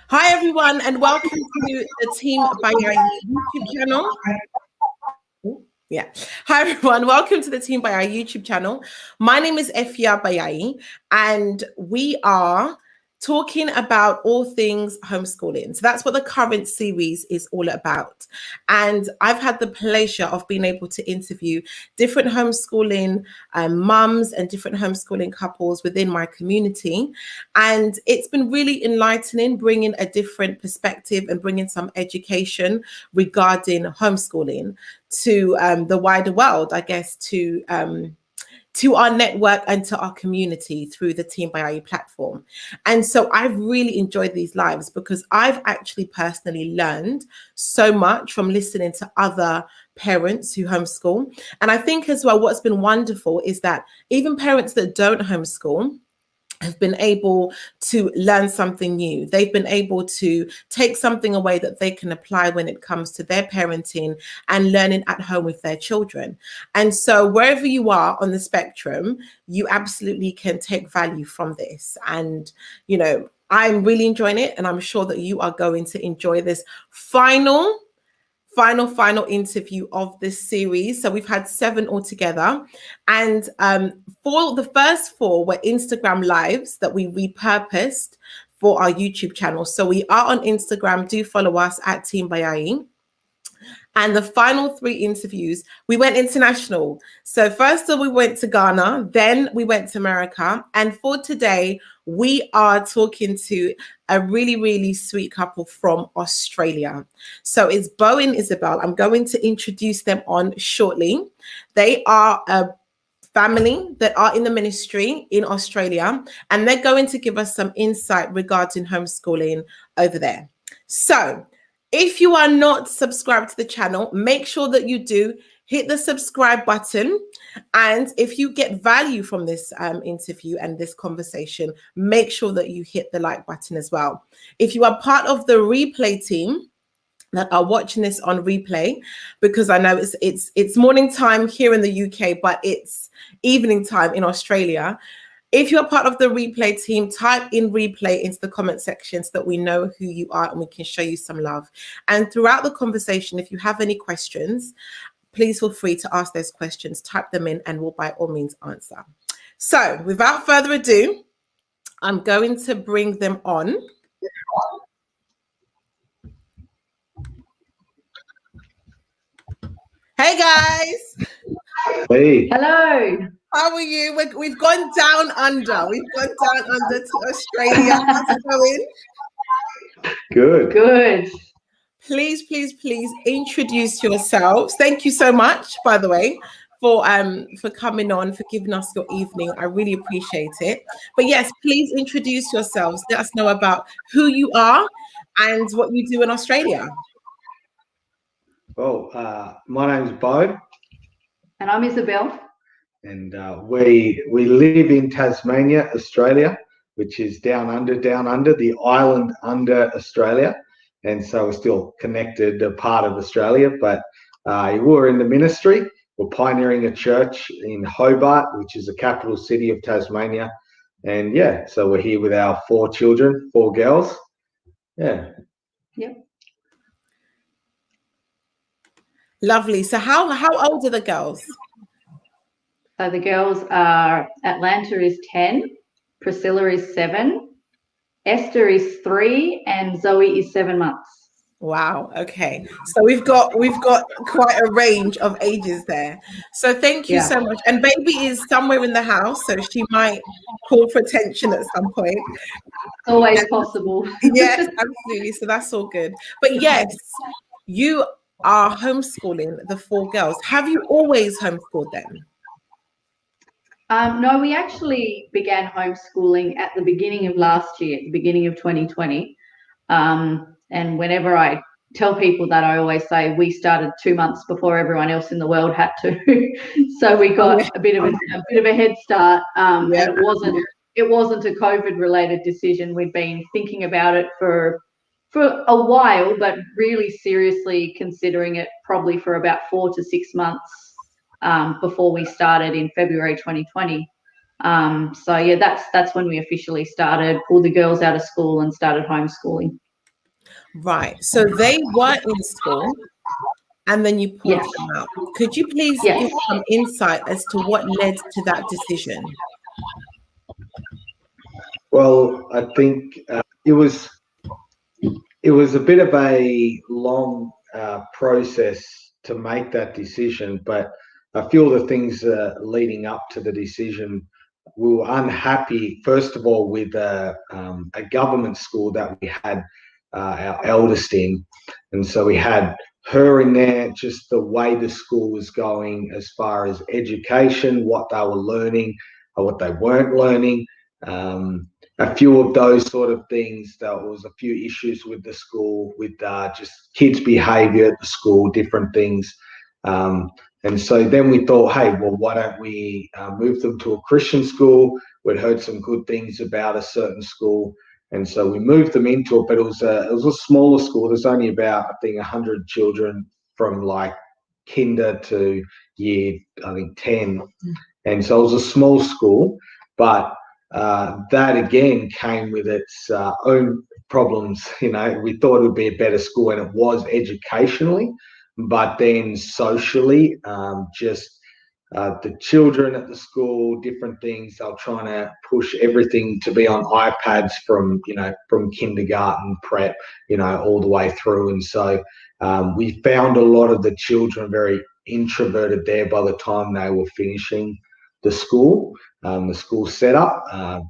Hi, everyone, and welcome to the Team Bayayi YouTube channel. Yeah. Hi, everyone. Welcome to the Team Bayayi YouTube channel. My name is Afuabayayi, and we are talking about all things homeschooling. So that's what the current series is all about. And I've had the pleasure of being able to interview different homeschooling mums and different homeschooling couples within my community. And it's been really enlightening, bringing a different perspective and bringing some education regarding homeschooling to the wider world, I guess, to our network and to our community through the Team Bayayi platform. And so I've really enjoyed these lives because I've actually personally learned so much from listening to other parents who homeschool. And I think as well, what's been wonderful is that even parents that don't homeschool have been able to learn something new. They've been able to take something away that they can apply when it comes to their parenting and learning at home with their children. And so wherever you are on the spectrum, you absolutely can take value from this. And, you know, I'm really enjoying it, and I'm sure that you are going to enjoy this final interview of this series. So we've had 7 altogether, and for the first 4 were Instagram lives that we repurposed for our YouTube channel. So we are on Instagram. Do follow us at Team Bayayi. And the final 3 interviews, we went international. So first we went to Ghana, then we went to America. And for today, we are talking to a really, really sweet couple from Australia. So it's Beau and Isabel. I'm going to introduce them on shortly. They are a family that are in the ministry in Australia, and they're going to give us some insight regarding homeschooling over there. So if you are not subscribed to the channel, make sure that you do. Hit the subscribe button. And if you get value from this interview and this conversation, make sure that you hit the like button as well. If you are part of the replay team that are watching this on replay, because I know it's morning time here in the UK, but it's evening time in Australia. If you're part of the replay team, type in replay into the comment section so that we know who you are and we can show you some love. And throughout the conversation, if you have any questions, please feel free to ask those questions, type them in, and we'll by all means answer. So without further ado, I'm going to bring them on. Hey guys. Hey. Hello. How are you? We've gone down under. We've gone down under to Australia. How's it going? Good. Good. Please introduce yourselves. Thank you so much, by the way, for coming on, for giving us your evening. I really appreciate it. But yes, please introduce yourselves. Let us know about who you are and what you do in Australia. Well, my name's Beau. And I'm Isabel. And we live in Tasmania, Australia, which is down under, the island under Australia. And so we're still connected, a part of Australia. But we're in the ministry. We're pioneering a church in Hobart, which is the capital city of Tasmania. And yeah, so we're here with our 4 children, 4 girls. Yeah. Yep. Lovely. So how old are the girls? So the girls are, Atlanta is 10, Priscilla is 7, Esther is 3, and Zoe is 7 months. Wow. Okay. So we've got quite a range of ages there. So thank you so much. And baby is somewhere in the house, so she might call for attention at some point. Always possible. Yes, absolutely. So that's all good. But yes, you are homeschooling the 4 girls. Have you always homeschooled them? No, we actually began homeschooling at the beginning of last year, the beginning of 2020. And whenever I tell people that, I always say we started 2 months before everyone else in the world had to. So we got a bit of a head start. And it wasn't a COVID-related decision. We'd been thinking about it for a while, but really seriously considering it probably for about 4 to 6 months before we started in February 2020. So yeah, that's when we officially started, pulled the girls out of school and started homeschooling. Right. So they were in school and then you pulled Yes. them out. Could you please Yes. give some insight as to what led to that decision? Well, I think it was a bit of a long process to make that decision, but I feel the things leading up to the decision, we were unhappy, first of all, with a government school that we had our eldest in. And so we had her in there, just the way the school was going as far as education, what they were learning or what they weren't learning. A few of those sort of things. There was a few issues with the school, with just kids' behaviour at the school, different things. And so then we thought, hey, well, why don't we move them to a Christian school? We'd heard some good things about a certain school, and so we moved them into it. But it was a smaller school. There's only about, I think, 100 children from like kinder to year, I think, 10, and so it was a small school, but that again came with its own problems. You know, we thought it would be a better school, and it was educationally, but then socially, just the children at the school, different things. They're trying to push everything to be on iPads from kindergarten, prep, all the way through. And so we found a lot of the children very introverted there by the time they were finishing the school setup,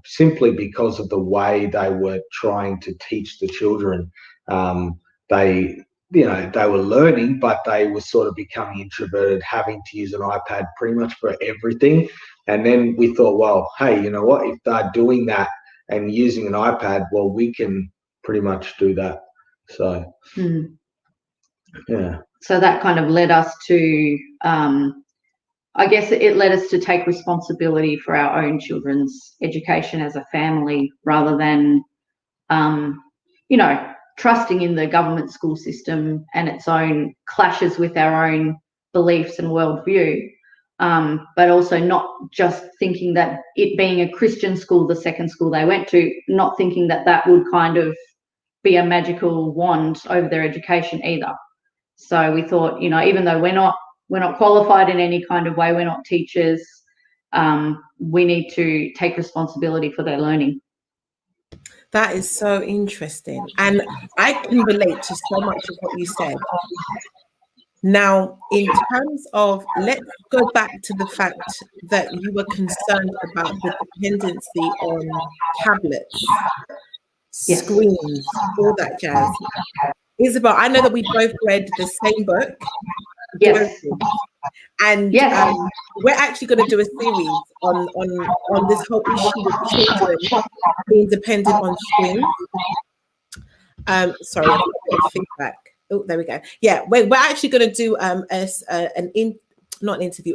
simply because of the way they were trying to teach the children. They were learning, but they were sort of becoming introverted, having to use an iPad pretty much for everything. And then we thought, well, hey, you know what? If they're doing that and using an iPad, well, we can pretty much do that. So, yeah. So that kind of led us to, I guess it led us to take responsibility for our own children's education as a family, rather than, trusting in the government school system and its own clashes with our own beliefs and worldview. But also not just thinking that it being a Christian school, the second school they went to, not thinking that that would kind of be a magical wand over their education either. So we thought, even though we're not qualified in any kind of way, we're not teachers, we need to take responsibility for their learning. That is so interesting. And I can relate to so much of what you said. Now, in terms of, let's go back to the fact that you were concerned about the dependency on tablets, Yes. screens, all that jazz. Isabel, I know that we both read the same book. Yes. And yes. We're actually going to do a series on this whole issue with children being dependent on screens. Sorry, I've got a bit of feedback. Oh, there we go. Yeah, we're actually going to do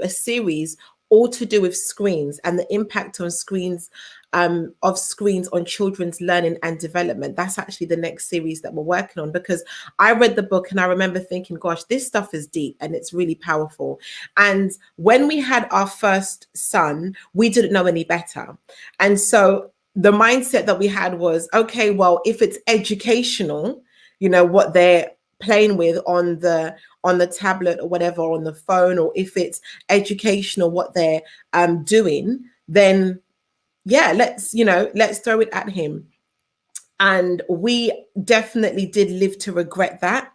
a series all to do with screens and the impact on screens on children's learning and development. That's actually the next series that we're working on, because I read the book and I remember thinking, gosh, this stuff is deep and it's really powerful. And when we had our first son, we didn't know any better. And so the mindset that we had was, okay, well, if it's educational, what they're playing with on the tablet or whatever, on the phone, or if it's educational, what they're doing, then yeah, let's throw it at him. And we definitely did live to regret that.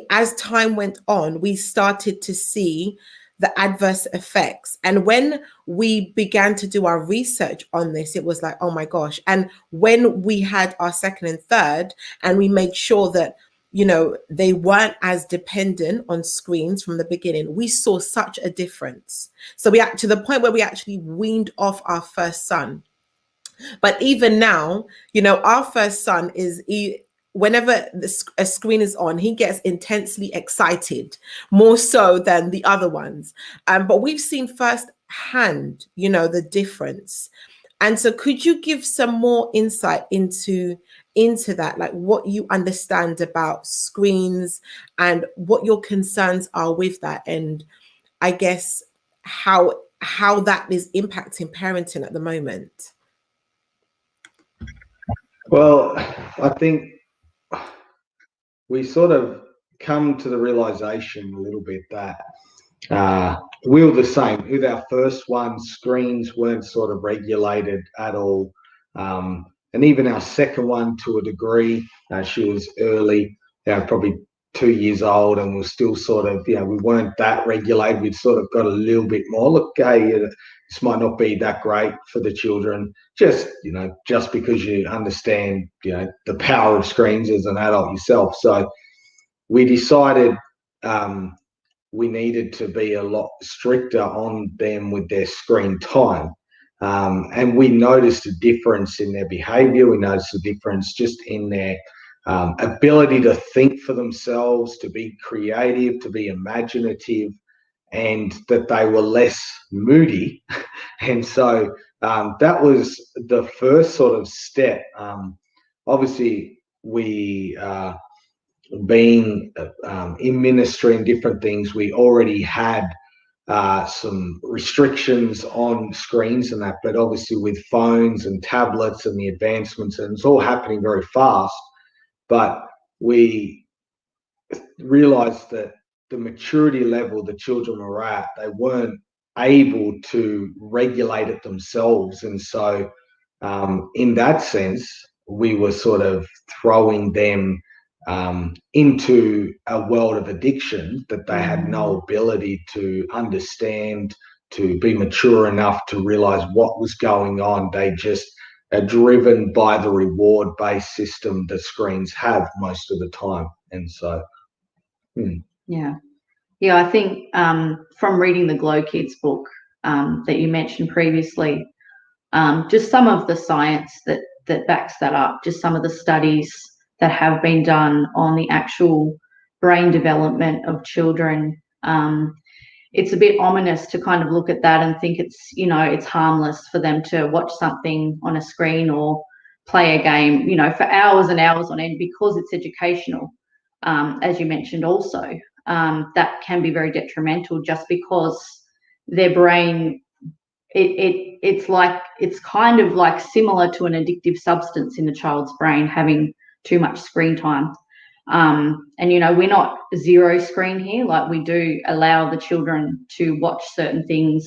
As time went on, we started to see the adverse effects. And when we began to do our research on this, it was like, oh my gosh. And when we had our second and third, and we made sure that they weren't as dependent on screens from the beginning, we saw such a difference. So to the point where we actually weaned off our first son. But even now, our first son whenever a screen is on, he gets intensely excited, more so than the other ones. But we've seen firsthand, the difference. And so could you give some more insight into that, like what you understand about screens and what your concerns are with that, and I guess how that is impacting parenting at the moment? Well, I think we sort of come to the realization a little bit that we were the same. With our first one, screens weren't sort of regulated at all. And even our second one, to a degree, she was early, probably 2 years old, and we're still sort of, we weren't that regulated. We'd sort of got a little bit more. Look, hey, this might not be that great for the children, just because you understand, the power of screens as an adult yourself. So we decided we needed to be a lot stricter on them with their screen time. And we noticed a difference in their behavior. We noticed a difference just in their ability to think for themselves, to be creative, to be imaginative, and that they were less moody. And so that was the first sort of step. Obviously, we being in ministry and different things, we already had some restrictions on screens and that, but obviously with phones and tablets and the advancements, and it's all happening very fast. But we realized that the maturity level the children were at, they weren't able to regulate it themselves. And so in that sense, we were sort of throwing them into a world of addiction that they had no ability to understand, to be mature enough to realize what was going on. They just are driven by the reward-based system that screens have most of the time. And so, yeah, I think from reading the Glow Kids book that you mentioned previously, just some of the science that backs that up, just some of the studies that have been done on the actual brain development of children. It's a bit ominous to kind of look at that and think it's harmless for them to watch something on a screen or play a game, for hours and hours on end, because it's educational. As you mentioned also, that can be very detrimental, just because their brain, it's kind of like similar to an addictive substance in a child's brain, having too much screen time. And we're not zero screen here. Like, we do allow the children to watch certain things,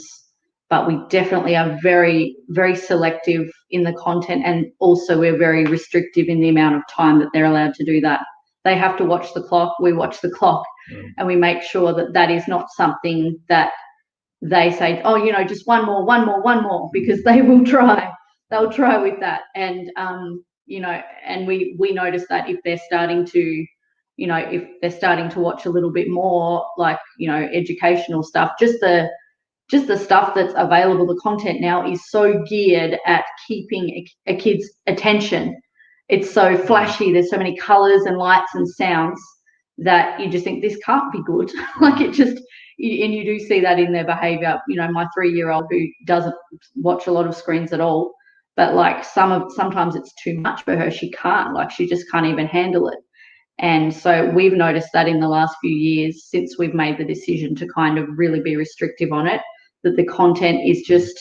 but we definitely are very, very selective in the content, and also we're very restrictive in the amount of time that they're allowed to do that. They have to watch the clock, we watch the clock, and we make sure that that is not something that they say, oh, just one more, because they will try. They'll try with that. And and we notice that if they're starting to, watch a little bit more, like, educational stuff, just the stuff that's available, the content now is so geared at keeping a kid's attention. It's so flashy. There's so many colors and lights and sounds that you just think this can't be good. Like, and you do see that in their behavior. My 3-year-old, who doesn't watch a lot of screens at all, but like sometimes it's too much for her. She just can't even handle it. And so we've noticed that in the last few years, since we've made the decision to kind of really be restrictive on it, that the content is just,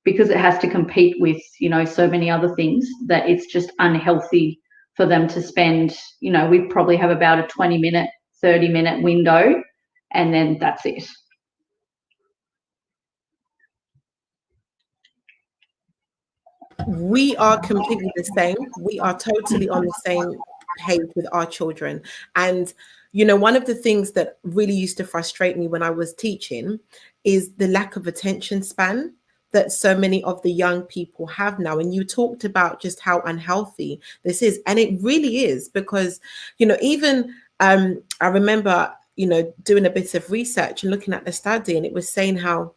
because it has to compete with, so many other things, that it's just unhealthy for them to spend, we probably have about a 20-minute, 30-minute window, and then that's it. We are completely the same. We are totally on the same page with our children. And, one of the things that really used to frustrate me when I was teaching is the lack of attention span that so many of the young people have now. And you talked about just how unhealthy this is. And it really is, because, even I remember, doing a bit of research and looking at the study, and it was saying how,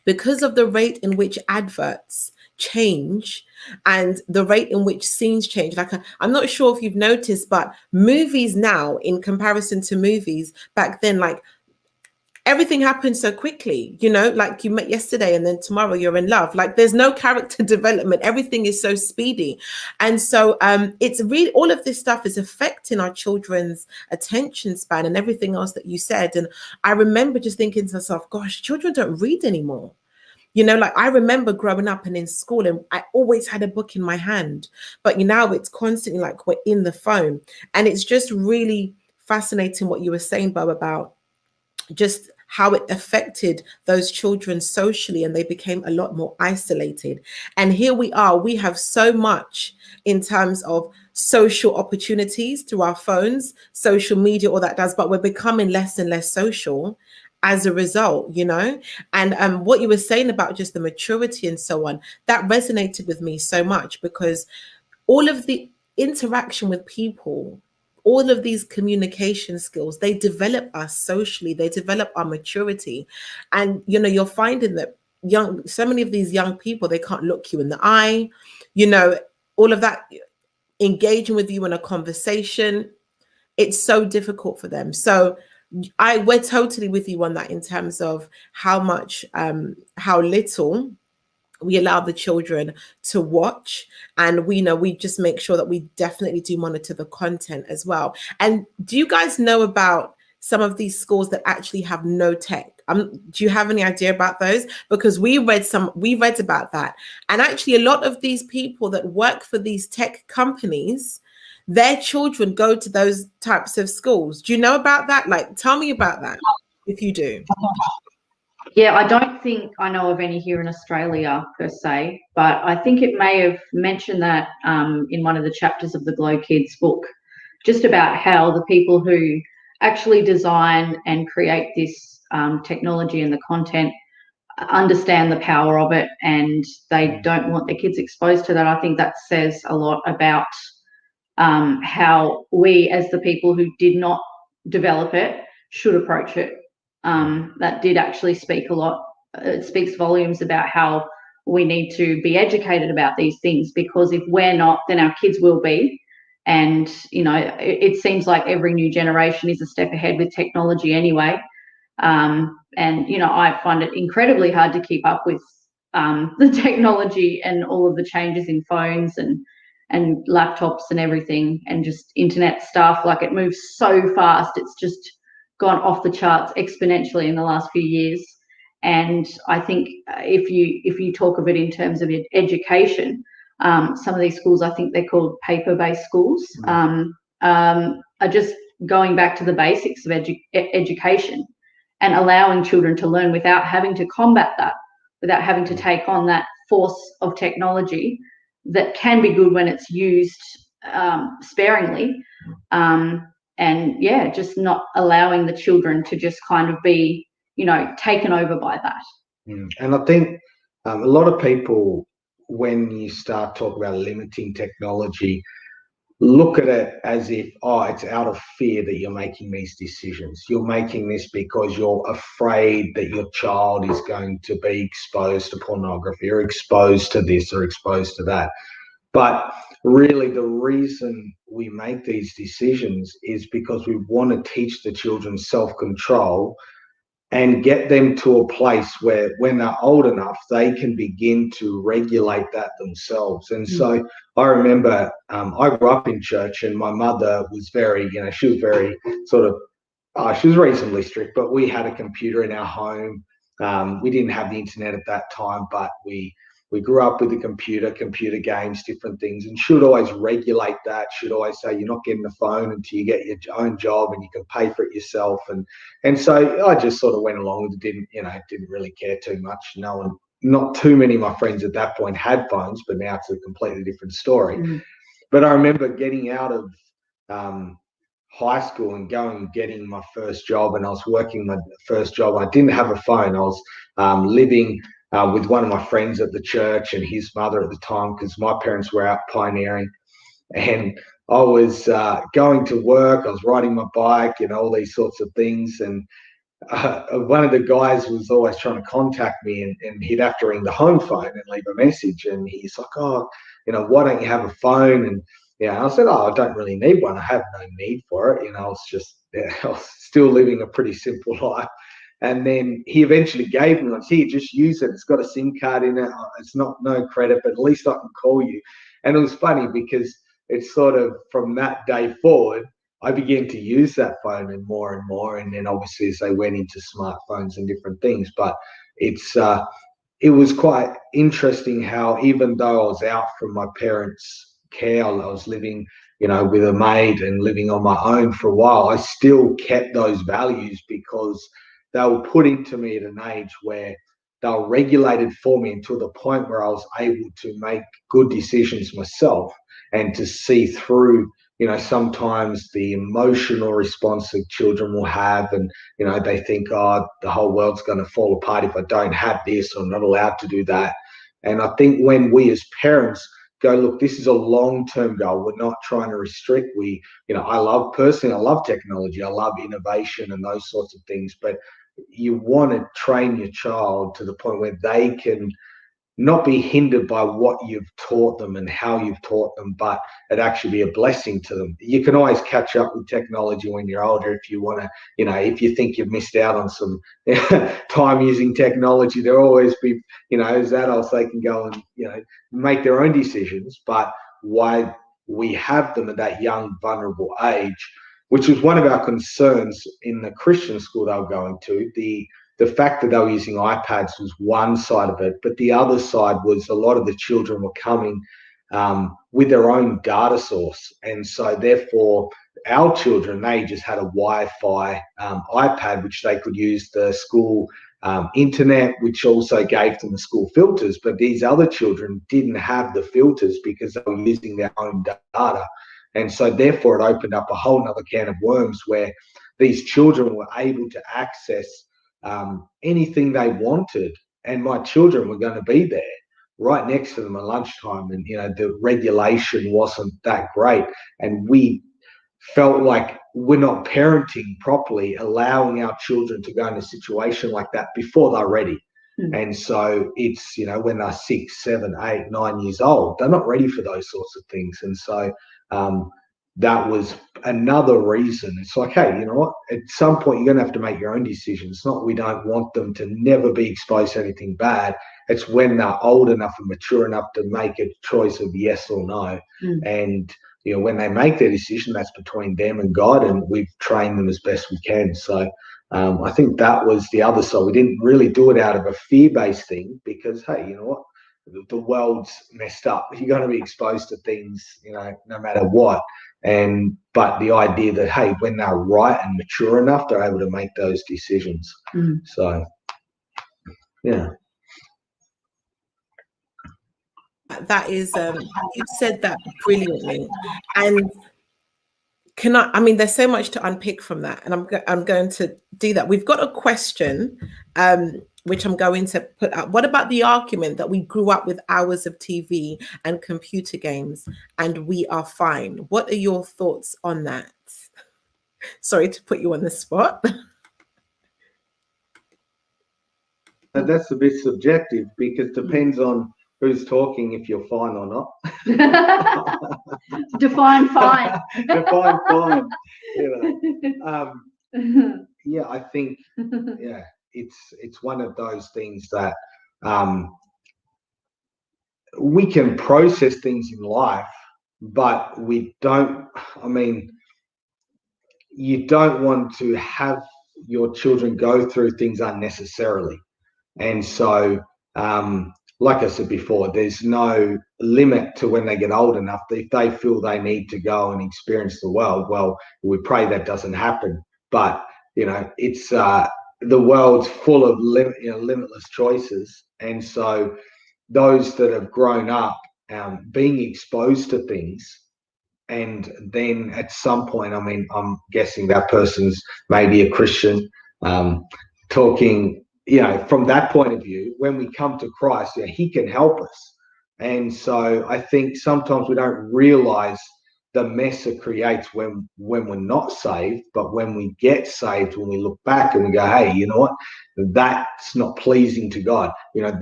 because of the rate in which adverts change and the rate in which scenes change, like, I'm not sure if you've noticed, but movies now, in comparison to movies back then, like, everything happens so quickly, like you met yesterday and then tomorrow you're in love. Like, there's no character development. Everything is so speedy. And so it's really, all of this stuff is affecting our children's attention span and everything else that you said. And I remember just thinking to myself, gosh, children don't read anymore. You know, like I remember growing up and in school, and I always had a book in my hand. But now it's constantly like we're in the phone. And it's just really fascinating what you were saying, Beau, about just how it affected those children socially, and they became a lot more isolated. And here we are, we have so much in terms of social opportunities through our phones, social media, all that does, but we're becoming less and less social as a result, you know. And what you were saying about just the maturity and so on, that resonated with me so much, because all of the interaction with people, all of these communication skills, they develop us socially, they develop our maturity. And you know, you're finding that so many of these young people, they can't look you in the eye, you know, all of that, engaging with you in a conversation, it's so difficult for them. So we're totally with you on that, in terms of how much how little we allow the children to watch. And we just make sure that we definitely do monitor the content as well. And do you guys know about some of these schools that actually have no tech? Do you have any idea about those? Because we read about that. And actually a lot of these people that work for these tech companies, their children go to those types of schools. Do you know about that? Like, tell me about that, if you do. Yeah, I don't think I know of any here in Australia per se, but I think it may have mentioned that in one of the chapters of the Glow Kids book, just about how the people who actually design and create this technology and the content understand the power of it, and they don't want their kids exposed to that. I think that says a lot about how we, as the people who did not develop it, should approach it. That did actually speak a lot. It speaks volumes about how we need to be educated about these things, because if we're not, then our kids will be. And, you know, it seems like every new generation is a step ahead with technology anyway. And, you know, I find it incredibly hard to keep up with the technology and all of the changes in phones and laptops and everything, and just internet stuff. Like, it moves so fast. It's just gone off the charts exponentially in the last few years. And I think if you talk of it in terms of education, some of these schools, I think they're called paper-based schools, are just going back to the basics of education and allowing children to learn without having to combat that, without having to take on that force of technology that can be good when it's used sparingly. And yeah, just not allowing the children to just kind of be, you know, taken over by that. And I think a lot of people, when you start talking about limiting technology, look at it as if, oh, it's out of fear that you're making these decisions. You're making this because you're afraid that your child is going to be exposed to pornography or exposed to this or exposed to that. But really, the reason we make these decisions is because we want to teach the children self-control and get them to a place where, when they're old enough, they can begin to regulate that themselves. And so I remember I grew up in church, and my mother was very, you know, she was very sort of, she was reasonably strict, but we had a computer in our home. We didn't have the internet at that time, but we grew up with the computer games, different things, and should always regulate that, should always say, you're not getting the phone until you get your own job and you can pay for it yourself. And so I just sort of went along with it, didn't really care too much. Not too many of my friends at that point had phones, but now it's a completely different story. But I remember getting out of high school and getting my first job, and I was working my first job. I didn't have a phone. I was living with one of my friends at the church and his mother at the time, because my parents were out pioneering, and I was going to work. I was riding my bike, all these sorts of things. And one of the guys was always trying to contact me, and he'd have to ring the home phone and leave a message. And he's like, oh, why don't you have a phone? And I said, oh, I don't really need one. I have no need for it. I was still living a pretty simple life. And then he eventually gave me one. Here, just use it. It's got a SIM card in it. It's no credit, but at least I can call you. And it was funny because it's sort of from that day forward, I began to use that phone and more and more. And then obviously as they went into smartphones and different things, but it's it was quite interesting how, even though I was out from my parents' care, I was living, with a maid and living on my own for a while, I still kept those values because they were put into me at an age where they were regulated for me until the point where I was able to make good decisions myself and to see through, sometimes the emotional response that children will have. And, they think, oh, the whole world's going to fall apart if I don't have this, or I'm not allowed to do that. And I think when we as parents go, look, this is a long-term goal. We're not trying to restrict. I love technology. I love innovation and those sorts of things. But you want to train your child to the point where they can not be hindered by what you've taught them and how you've taught them, but it actually be a blessing to them. You can always catch up with technology when you're older if you want to, if you think you've missed out on some time using technology. There'll always be, as adults, they can go and, make their own decisions. But why we have them at that young, vulnerable age, which was one of our concerns in the Christian school they were going to. The fact that they were using iPads was one side of it, but the other side was a lot of the children were coming with their own data source. And so therefore, our children, they just had a Wi-Fi iPad, which they could use the school internet, which also gave them the school filters. But these other children didn't have the filters because they were using their own data. And so therefore, it opened up a whole nother can of worms where these children were able to access anything they wanted, and my children were going to be there right next to them at lunchtime, and the regulation wasn't that great, and we felt like we're not parenting properly, allowing our children to go in a situation like that before they're ready. And so it's, when they're 6, 7, 8, 9 years old, they're not ready for those sorts of things. And so that was another reason. It's like, hey, you know what? At some point, you're going to have to make your own decisions. It's not we don't want them to never be exposed to anything bad. It's when they're old enough and mature enough to make a choice of yes or no. And, when they make their decision, that's between them and God, and we've trained them as best we can. So I think that was the other side. We didn't really do it out of a fear-based thing because, hey, you know what? The world's messed up. You're going to be exposed to things, no matter what. But the idea that, hey, when they're right and mature enough, they're able to make those decisions. So, yeah. That is, you said that brilliantly. And there's so much to unpick from that, and I'm going to do that. We've got a question, which I'm going to put up. What about the argument that we grew up with hours of TV and computer games and we are fine? What are your thoughts on that? Sorry to put you on the spot. That's a bit subjective because it depends on who's talking, if you're fine or not. Define fine. Define fine. Yeah, I think, it's one of those things that we can process things in life, but we don't, you don't want to have your children go through things unnecessarily. And so, like I said before, there's no limit to when they get old enough. If they feel they need to go and experience the world, well, we pray that doesn't happen. But, it's the world's full of limitless choices. And so those that have grown up being exposed to things, and then at some point, I'm guessing that person's maybe a Christian, talking, from that point of view, when we come to Christ, he can help us. And so I think sometimes we don't realize the mess it creates when we're not saved, but when we get saved, when we look back and we go, hey, you know what? That's not pleasing to God.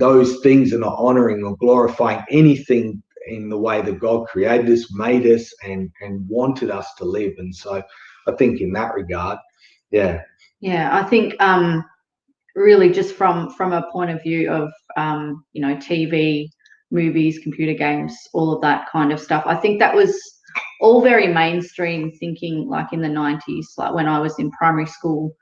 Those things are not honoring or glorifying anything in the way that God created us, made us, and wanted us to live. And so I think in that regard, I think really just from a point of view of TV, movies, computer games, all of that kind of stuff, I think that was all very mainstream thinking, like in the 90s, like when I was in primary school.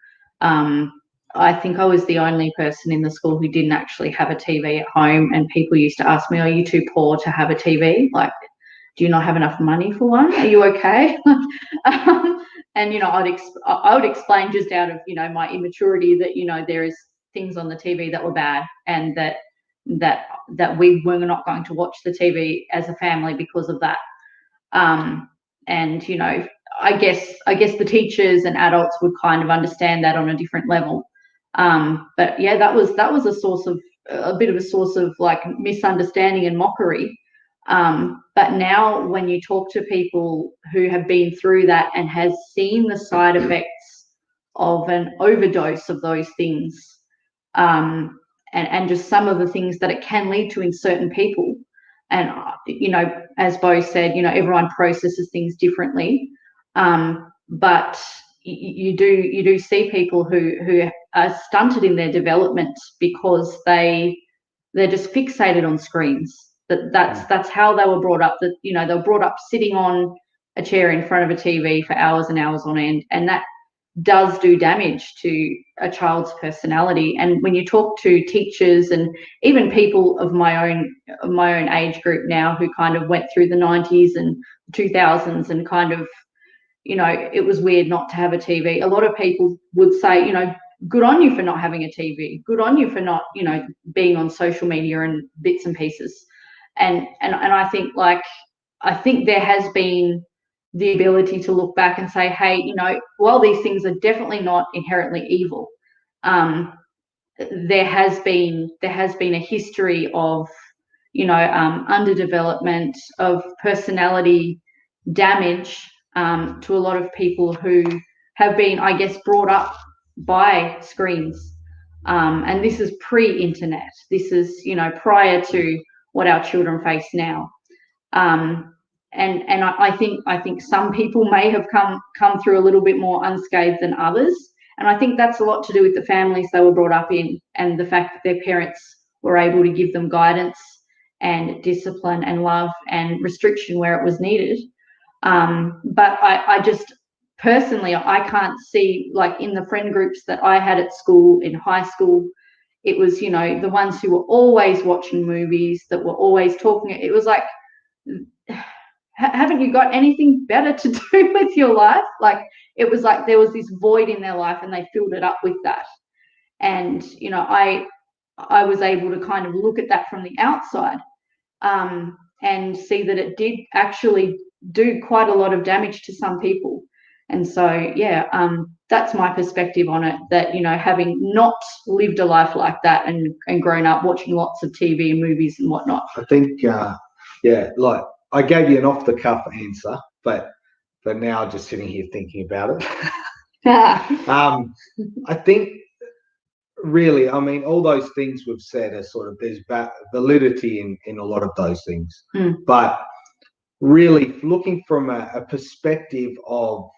I think I was the only person in the school who didn't actually have a TV at home, and people used to ask me, "Are you too poor to have a TV? Like, do you not have enough money for one? Are you okay?" And I would explain just out of my immaturity that there is things on the TV that were bad, and that we were not going to watch the TV as a family because of that. And I guess the teachers and adults would kind of understand that on a different level. But yeah, that was a bit of a source of like misunderstanding and mockery. But now when you talk to people who have been through that and has seen the side effects of an overdose of those things, and just some of the things that it can lead to in certain people, and as Beau said, everyone processes things differently, but you do see people who are stunted in their development because they're just fixated on screens. That's how they were brought up. That they were brought up sitting on a chair in front of a TV for hours and hours on end, and that does do damage to a child's personality. And when you talk to teachers and even people of my own age group now who kind of went through the 90s and 2000s and kind of it was weird not to have a TV, a lot of people would say, good on you for not having a TV, good on you for not being on social media and bits and pieces. And I think there has been the ability to look back and say, hey, while these things are definitely not inherently evil, there has been a history of underdevelopment, of personality damage, to a lot of people who have been, I guess, brought up by screens. And this is pre-internet. This is prior to what our children face now. And I think some people may have come through a little bit more unscathed than others. And I think that's a lot to do with the families they were brought up in, and the fact that their parents were able to give them guidance and discipline and love and restriction where it was needed. But I just personally, I can't see, like in the friend groups that I had at school, in high school, it was, the ones who were always watching movies, that were always talking. It was like, haven't you got anything better to do with your life? Like, it was like there was this void in their life and they filled it up with that. And I was able to kind of look at that from the outside, and see that it did actually do quite a lot of damage to some people. And so that's my perspective on it, that having not lived a life like that and grown up watching lots of TV and movies and whatnot. I think like I gave you an off-the-cuff answer, but now just sitting here thinking about it. I think really, I mean, all those things we've said are sort of, there's validity in a lot of those things. But really looking from a perspective of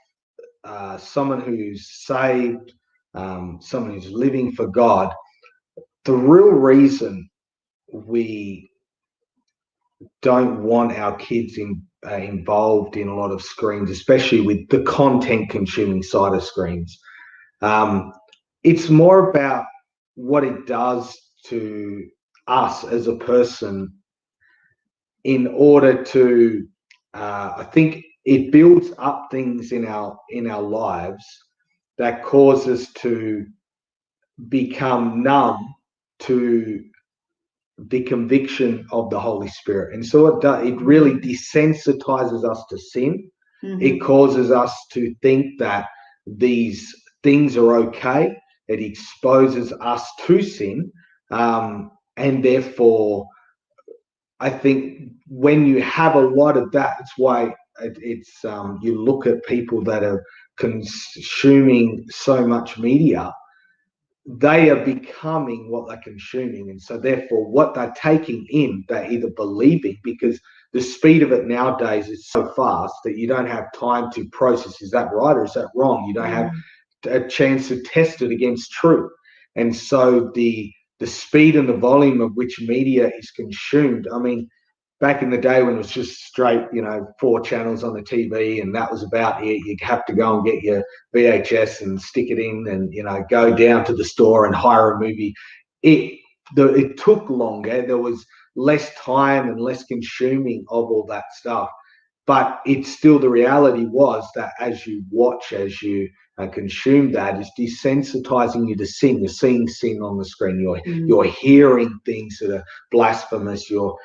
someone who's saved, someone who's living for God, the real reason we don't want our kids involved in a lot of screens, especially with the content consuming side of screens, it's more about what it does to us as a person, in order to I think it builds up things in our lives that cause us to become numb to the conviction of the Holy Spirit. And so it really desensitizes us to sin. It causes us to think that these things are okay. It exposes us to sin. And therefore, I think when you have a lot of that, it's why it's you look at people that are consuming so much media, they are becoming what they're consuming. And so therefore what they're taking in, they're either believing, because the speed of it nowadays is so fast that you don't have time to process, is that right or is that wrong? You don't have a chance to test it against truth. And so the speed and the volume of which media is consumed, I mean, back in the day when it was just straight, 4 channels on the TV, and that was about it. You have to go and get your VHS and stick it in, and go down to the store and hire a movie. It took longer. There was less time and less consuming of all that stuff. But it's still, the reality was that as you watch, as you consume that, it's desensitizing you to sin. You're seeing sin on the screen. You're hearing things that are blasphemous. You're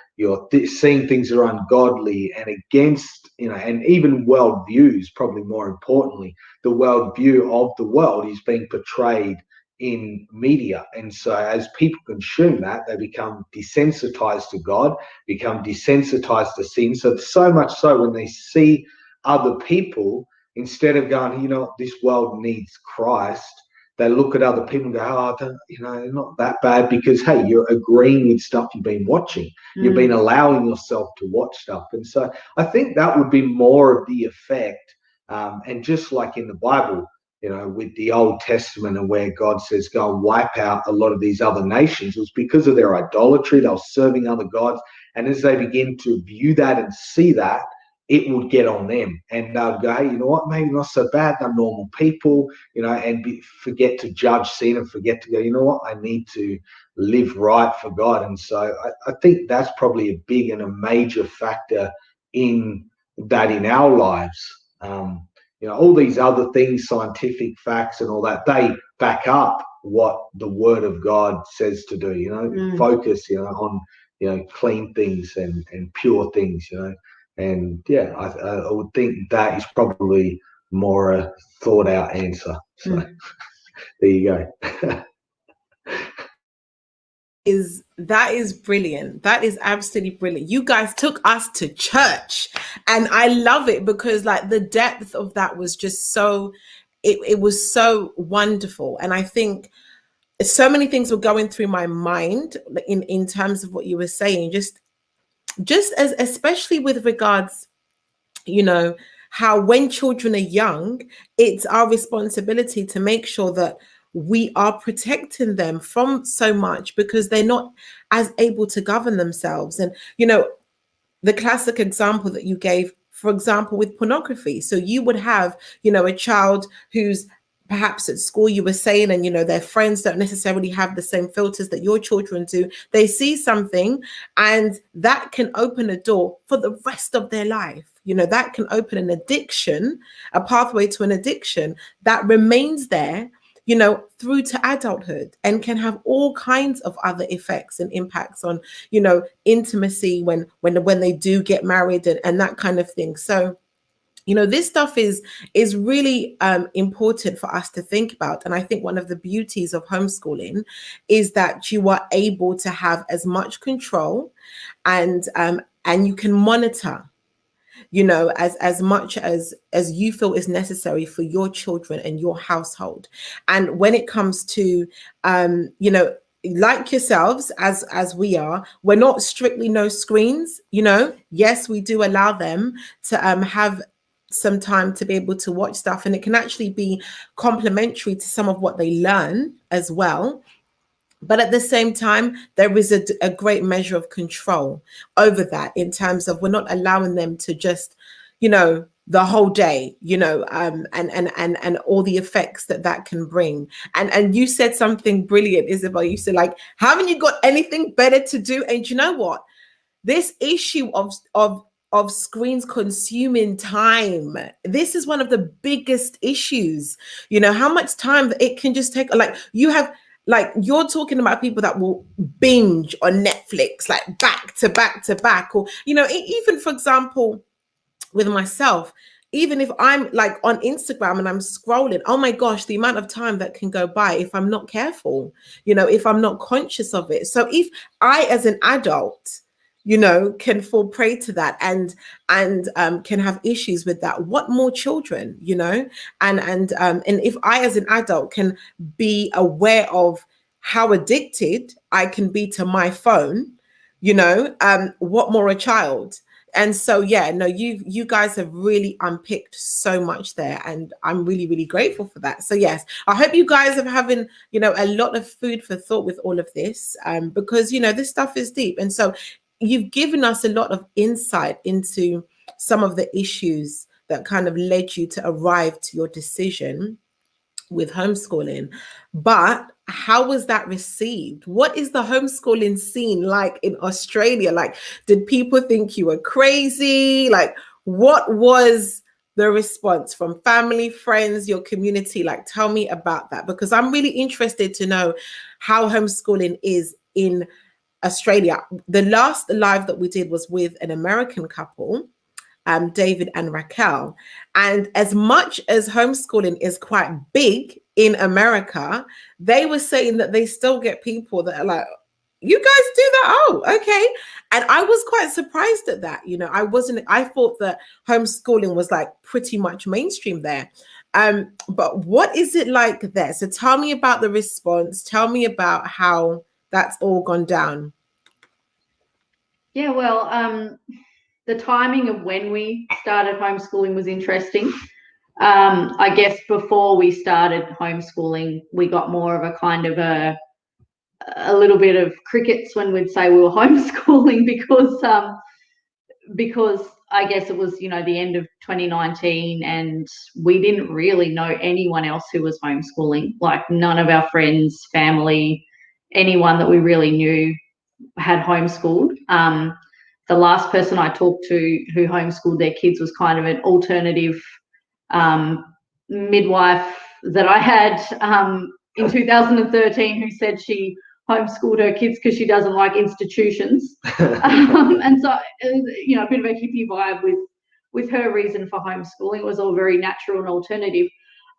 seeing things that are ungodly and against, and even world views, probably more importantly, the world view of the world is being portrayed in media. And so as people consume that, they become desensitized to God, become desensitized to sin. So much so when they see other people, instead of going, this world needs Christ, they look at other people and go, they're not that bad, because, hey, you're agreeing with stuff you've been watching. You've been allowing yourself to watch stuff. And so I think that would be more of the effect. And just like in the Bible, with the Old Testament, and where God says, go and wipe out a lot of these other nations, it was because of their idolatry. They were serving other gods. And as they begin to view that and see that, it would get on them. And they'll go, hey, you know what, maybe not so bad. They're normal people, and forget to judge sin and forget to go, you know what, I need to live right for God. And so I think that's probably a big and a major factor in that in our lives. All these other things, scientific facts and all that, they back up what the Word of God says to do, focus, on, clean things and pure things, And yeah, I would think that is probably more a thought out answer. So there you go. That is brilliant. That is absolutely brilliant. You guys took us to church, and I love it because the depth of that was just so, it was so wonderful. And I think so many things were going through my mind in terms of what you were saying, just as, especially with regards, how when children are young, it's our responsibility to make sure that we are protecting them from so much, because they're not as able to govern themselves. And, the classic example that you gave, for example, with pornography. So you would have, a child who's perhaps at school, you were saying, and, their friends don't necessarily have the same filters that your children do. They see something, and that can open a door for the rest of their life. That can open an addiction, a pathway to an addiction that remains there, through to adulthood, and can have all kinds of other effects and impacts on, intimacy when they do get married and that kind of thing. So, this stuff is really important for us to think about. And I think one of the beauties of homeschooling is that you are able to have as much control and you can monitor, as much as you feel is necessary for your children and your household. And when it comes to, like yourselves, as we are, we're not strictly no screens. Yes, we do allow them to have some time to be able to watch stuff, and it can actually be complementary to some of what they learn as well. But at the same time, there is a great measure of control over that, in terms of we're not allowing them to just, the whole day, and all the effects that can bring. And you said something brilliant, Isabel. You said, haven't you got anything better to do? And you know what? This issue of screens consuming time, this is one of the biggest issues. How much time it can just take. You're talking about people that will binge on Netflix, back to back to back, or, even, for example, with myself, even if I'm on Instagram and I'm scrolling, oh my gosh, the amount of time that can go by if I'm not careful, if I'm not conscious of it. So if I, as an adult, can fall prey to that and can have issues with that, what more children, and if I, as an adult, can be aware of how addicted I can be to my phone, what more a child? And so, you guys have really unpicked so much there, and I'm really, really grateful for that. So yes, I hope you guys are having, a lot of food for thought with all of this, because, this stuff is deep. And so you've given us a lot of insight into some of the issues that kind of led you to arrive to your decision with homeschooling. But how was that received? What is the homeschooling scene like in Australia? Like, did people think you were crazy? Like, what was the response from family, friends, your community? Like, tell me about that, because I'm really interested to know how homeschooling is in Australia. The last live that we did was with an American couple, David and Raquel. And as much as homeschooling is quite big in America, they were saying that they still get people that are like, you guys do that? Oh, okay. And I was quite surprised at that. You know, I thought that homeschooling was like pretty much mainstream there. But what is it like there? So tell me about the response. Tell me about how that's all gone down. Yeah, well, the timing of when we started homeschooling was interesting. I guess before we started homeschooling, we got more of a kind of a little bit of crickets when we'd say we were homeschooling because I guess it was, you know, the end of 2019 and we didn't really know anyone else who was homeschooling. Like none of our friends, family, anyone that we really knew had homeschooled. The last person I talked to who homeschooled their kids was kind of an alternative midwife that I had in 2013 who said she homeschooled her kids because she doesn't like institutions. And so, you know, a bit of a hippie vibe with her reason for homeschooling. It was all very natural and alternative.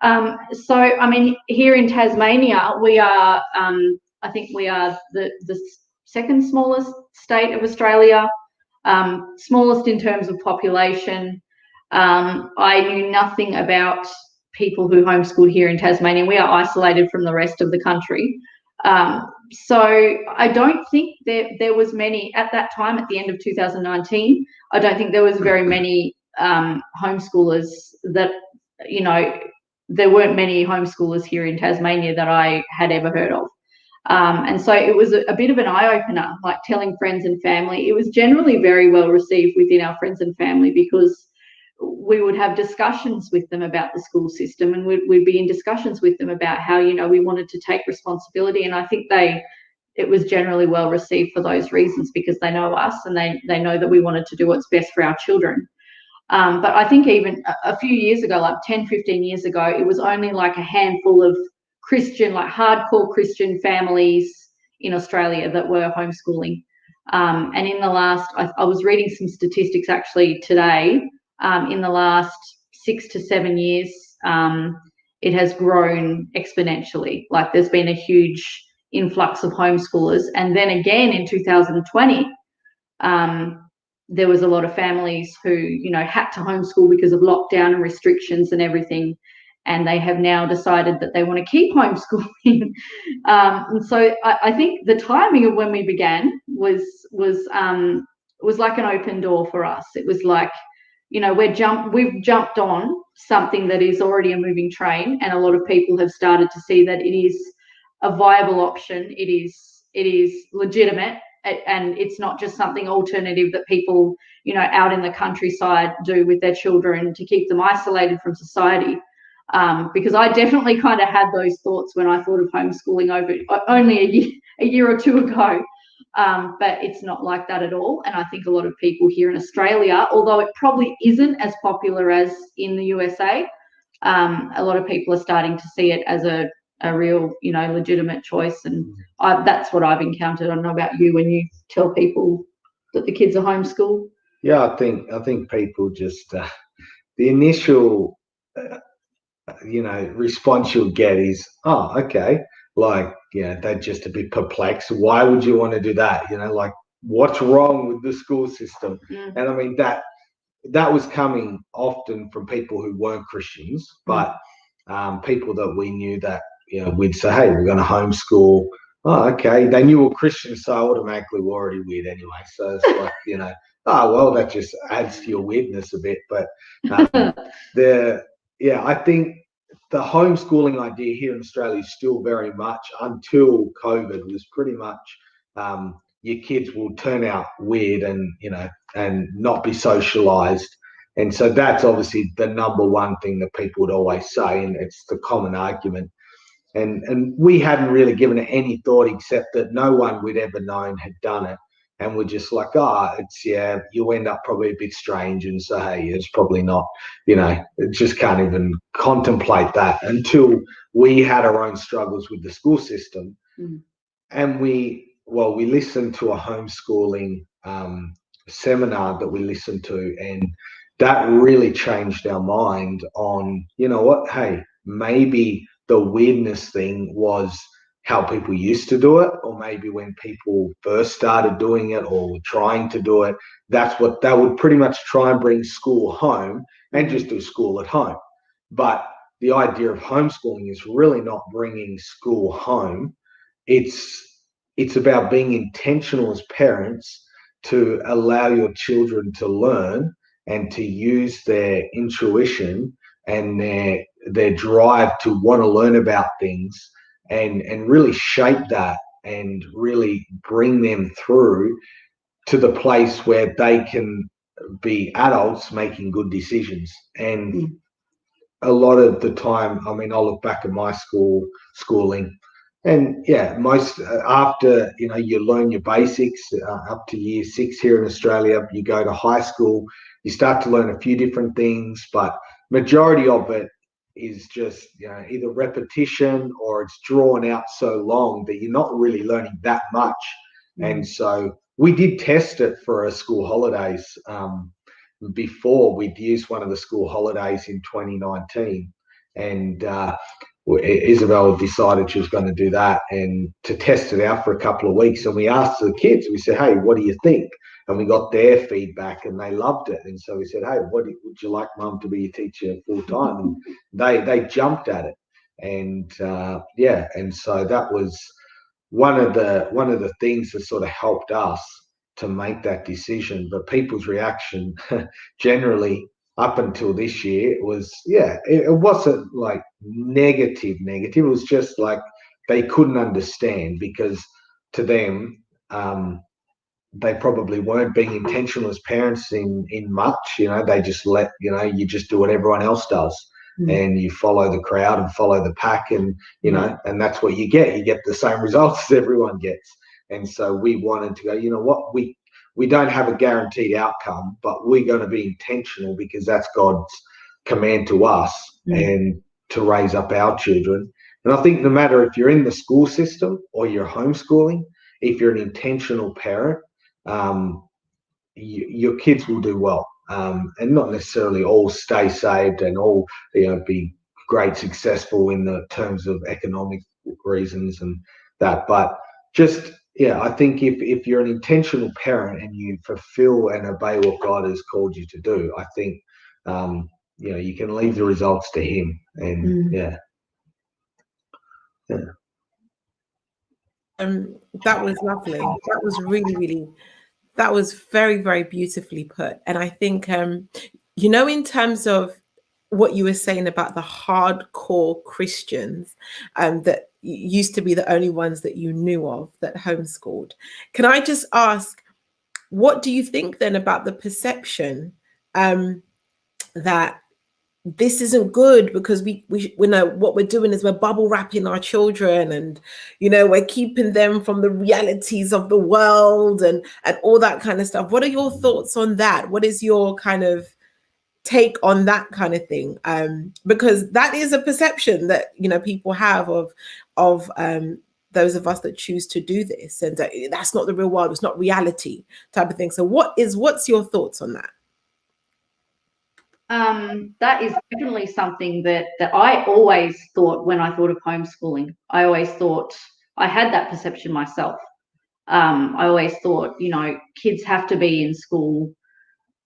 So, I mean, here in Tasmania, we are, I think we are the second smallest state of Australia, smallest in terms of population. I knew nothing about people who homeschooled here in Tasmania. We are isolated from the rest of the country. So I don't think there was many at that time, at the end of 2019. I don't think there was very many homeschoolers that, you know, there weren't many homeschoolers here in Tasmania that I had ever heard of. And so it was a bit of an eye-opener, like telling friends and family. It was generally very well received within our friends and family because we would have discussions with them about the school system, and we'd be in discussions with them about how, you know, we wanted to take responsibility. And I think it was generally well received for those reasons because they know us and they know that we wanted to do what's best for our children. But I think even a few years ago, like 10, 15 years ago, it was only like a handful of Christian, like hardcore Christian families in Australia that were homeschooling. And in the last, I was reading some statistics actually today, in the last 6 to 7 years, it has grown exponentially. Like there's been a huge influx of homeschoolers. And then again in 2020, there was a lot of families who, you know, had to homeschool because of lockdown and restrictions and everything. And they have now decided that they want to keep homeschooling. And so I think the timing of when we began was like an open door for us. It was like, you know, we've jumped on something that is already a moving train, and a lot of people have started to see that it is a viable option. It is legitimate, and it's not just something alternative that people, you know, out in the countryside do with their children to keep them isolated from society. Because I definitely kind of had those thoughts when I thought of homeschooling only a year or two ago. But it's not like that at all. And I think a lot of people here in Australia, although it probably isn't as popular as in the USA, a lot of people are starting to see it as a real, you know, legitimate choice. And that's what I've encountered. I don't know about you when you tell people that the kids are homeschooled. Yeah, I think people just the initial you know, response you'll get is, oh, okay. Like, yeah, they're just a bit perplexed. Why would you want to do that? You know, like, what's wrong with the school system? And I mean, that was coming often from people who weren't Christians, but people that we knew that, you know, we'd say, hey, we're going to homeschool. Oh, okay. They knew we were Christians, so automatically we're already weird anyway. So it's like, you know, oh, well, that just adds to your weirdness a bit. But I think the homeschooling idea here in Australia is still very much, until COVID, was pretty much your kids will turn out weird and, and not be socialized. And so that's obviously the number one thing that people would always say, and it's the common argument. And we hadn't really given it any thought, except that no one we'd ever known had done it. And we're just like, you end up probably a bit strange. And so, hey, it's probably not, just can't even contemplate that until we had our own struggles with the school system. And we listened to a homeschooling seminar that we listened to, and that really changed our mind on, hey, maybe the weirdness thing was how people used to do it, or maybe when people first started doing it or were trying to do it, that's what they would pretty much try and bring school home and just do school at home. But the idea of homeschooling is really not bringing school home. It's about being intentional as parents to allow your children to learn and to use their intuition and their drive to want to learn about things, and really shape that and really bring them through to the place where they can be adults making good decisions. And a lot of the time, I mean, I look back at my schooling, and most after you learn your basics up to year 6 here in Australia, you go to high school, you start to learn a few different things, but majority of it is just either repetition or it's drawn out so long that you're not really learning that much. And so we did test it for our school holidays. Before, we'd used one of the school holidays in 2019, and Isabel decided she was going to do that and to test it out for a couple of weeks. And we asked the kids, we said, hey, what do you think? And we got their feedback, and they loved it. And so we said, hey, would you like mum to be your teacher full time? And they jumped at it. And and so that was one of the things that sort of helped us to make that decision. But people's reaction generally up until this year was, it wasn't like negative. It was just like they couldn't understand, because to them, they probably weren't being intentional as parents in much. They just let, you just do what everyone else does. And you follow the crowd and follow the pack, and and that's what you get. You get the same results as everyone gets. And so we wanted to go, what, we don't have a guaranteed outcome, but we're going to be intentional, because that's God's command to us, and to raise up our children. And I think no matter if you're in the school system or you're homeschooling, if you're an intentional parent, your kids will do well, and not necessarily all stay saved and all be great successful in the terms of economic reasons and that. But just I think if you're an intentional parent and you fulfill and obey what God has called you to do, I think you can leave the results to Him. And that was lovely. That was really that was very, very beautifully put. And I think in terms of what you were saying about the hardcore Christians that used to be the only ones that you knew of that homeschooled, can I just ask, what do you think then about the perception that this isn't good, because we know what we're doing is we're bubble wrapping our children, and we're keeping them from the realities of the world and all that kind of stuff? What are your thoughts on that? What is your kind of take on that kind of thing? Because that is a perception that people have of those of us that choose to do this, and that's not the real world, it's not reality type of thing. So what's your thoughts on that? That is definitely something that I always thought when I thought of homeschooling. I always thought, I had that perception myself. I always thought, kids have to be in school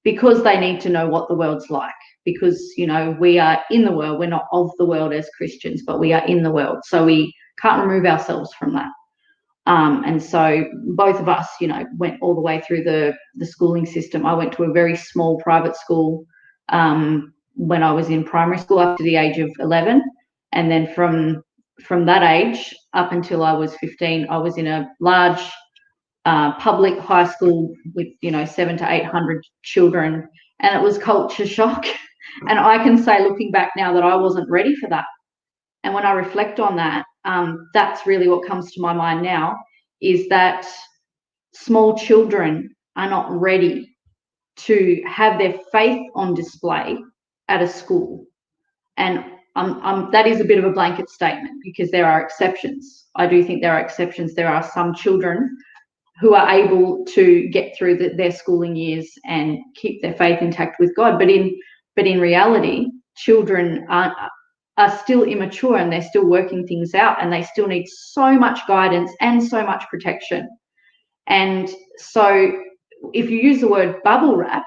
because they need to know what the world's like, because, we are in the world. We're not of the world as Christians, but we are in the world. So we can't remove ourselves from that. And so both of us, went all the way through the schooling system. I went to a very small private school when I was in primary school up to the age of 11. And then from that age up until I was 15, I was in a large public high school with 700 to 800 children, and it was culture shock. And I can say, looking back now, that I wasn't ready for that. And when I reflect on that, that's really what comes to my mind now, is that small children are not ready to have their faith on display at a school. And that is a bit of a blanket statement, because there are exceptions. I do think there are exceptions. There are some children who are able to get through their schooling years and keep their faith intact with God. But in reality, children are still immature, and they're still working things out, and they still need so much guidance and so much protection. And so if you use the word bubble wrap,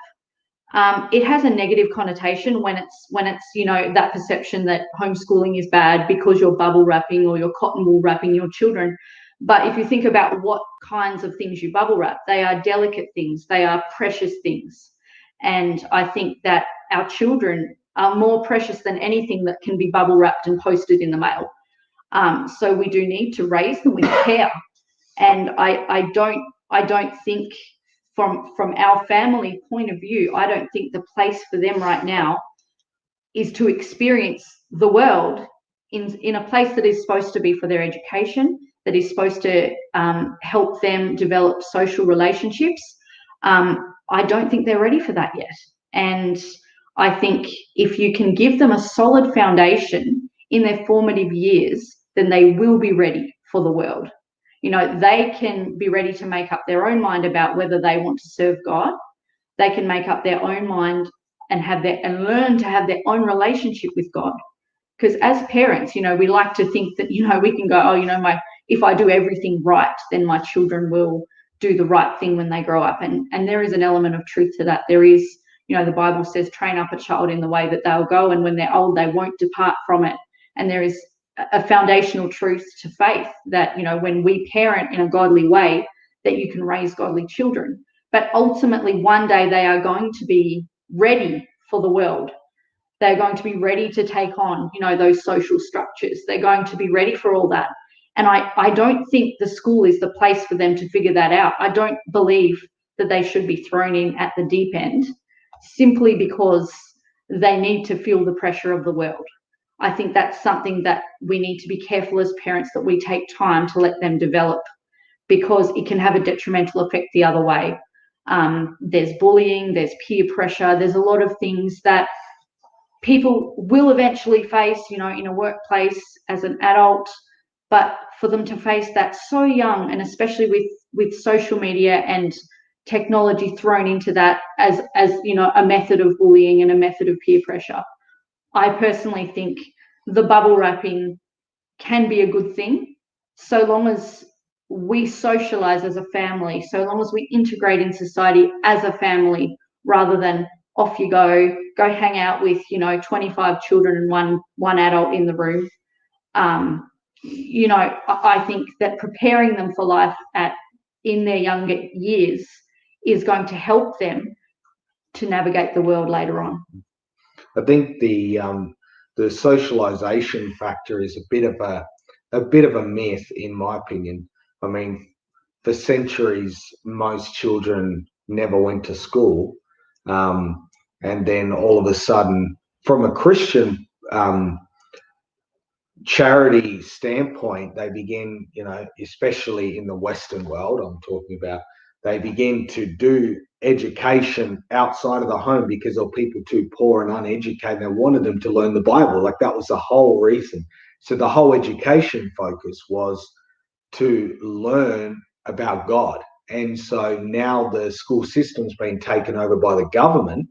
it has a negative connotation when it's that perception that homeschooling is bad because you're bubble wrapping or you're cotton wool wrapping your children. But if you think about what kinds of things you bubble wrap, they are delicate things, they are precious things. And I think that our children are more precious than anything that can be bubble wrapped and posted in the mail. So we do need to raise them with care. And I don't think, from our family point of view, I don't think the place for them right now is to experience the world in a place that is supposed to be for their education, that is supposed to help them develop social relationships. I don't think they're ready for that yet. And I think if you can give them a solid foundation in their formative years, then they will be ready for the world. They can be ready to make up their own mind about whether they want to serve God. They can make up their own mind and learn to have their own relationship with God. Because as parents, we like to think that, we can go, if I do everything right, then my children will do the right thing when they grow up. And there is an element of truth to that. There is, the Bible says, train up a child in the way that they'll go, and when they're old, they won't depart from it. And there is a foundational truth to faith that, when we parent in a godly way, that you can raise godly children. But ultimately, one day they are going to be ready for the world. They're going to be ready to take on, those social structures. They're going to be ready for all that. And I don't think the school is the place for them to figure that out. I don't believe that they should be thrown in at the deep end simply because they need to feel the pressure of the world. I think that's something that we need to be careful as parents, that we take time to let them develop, because it can have a detrimental effect the other way. There's bullying, there's peer pressure, there's a lot of things that people will eventually face, in a workplace as an adult. But for them to face that so young, and especially with social media and technology thrown into that as a method of bullying and a method of peer pressure, I personally think the bubble wrapping can be a good thing, so long as we socialize as a family, so long as we integrate in society as a family, rather than off you go hang out with 25 children and one adult in the room. I think that preparing them for life in their younger years is going to help them to navigate the world later on. I think the socialization factor is a bit of a myth, in my opinion. I mean, for centuries, most children never went to school, and then all of a sudden, from a Christian charity standpoint, they begin, especially in the Western world, I'm talking about, they begin to do education outside of the home because of people too poor and uneducated. They wanted them to learn the Bible. Like, that was the whole reason. So the whole education focus was to learn about God. And so now the school system's been taken over by the government,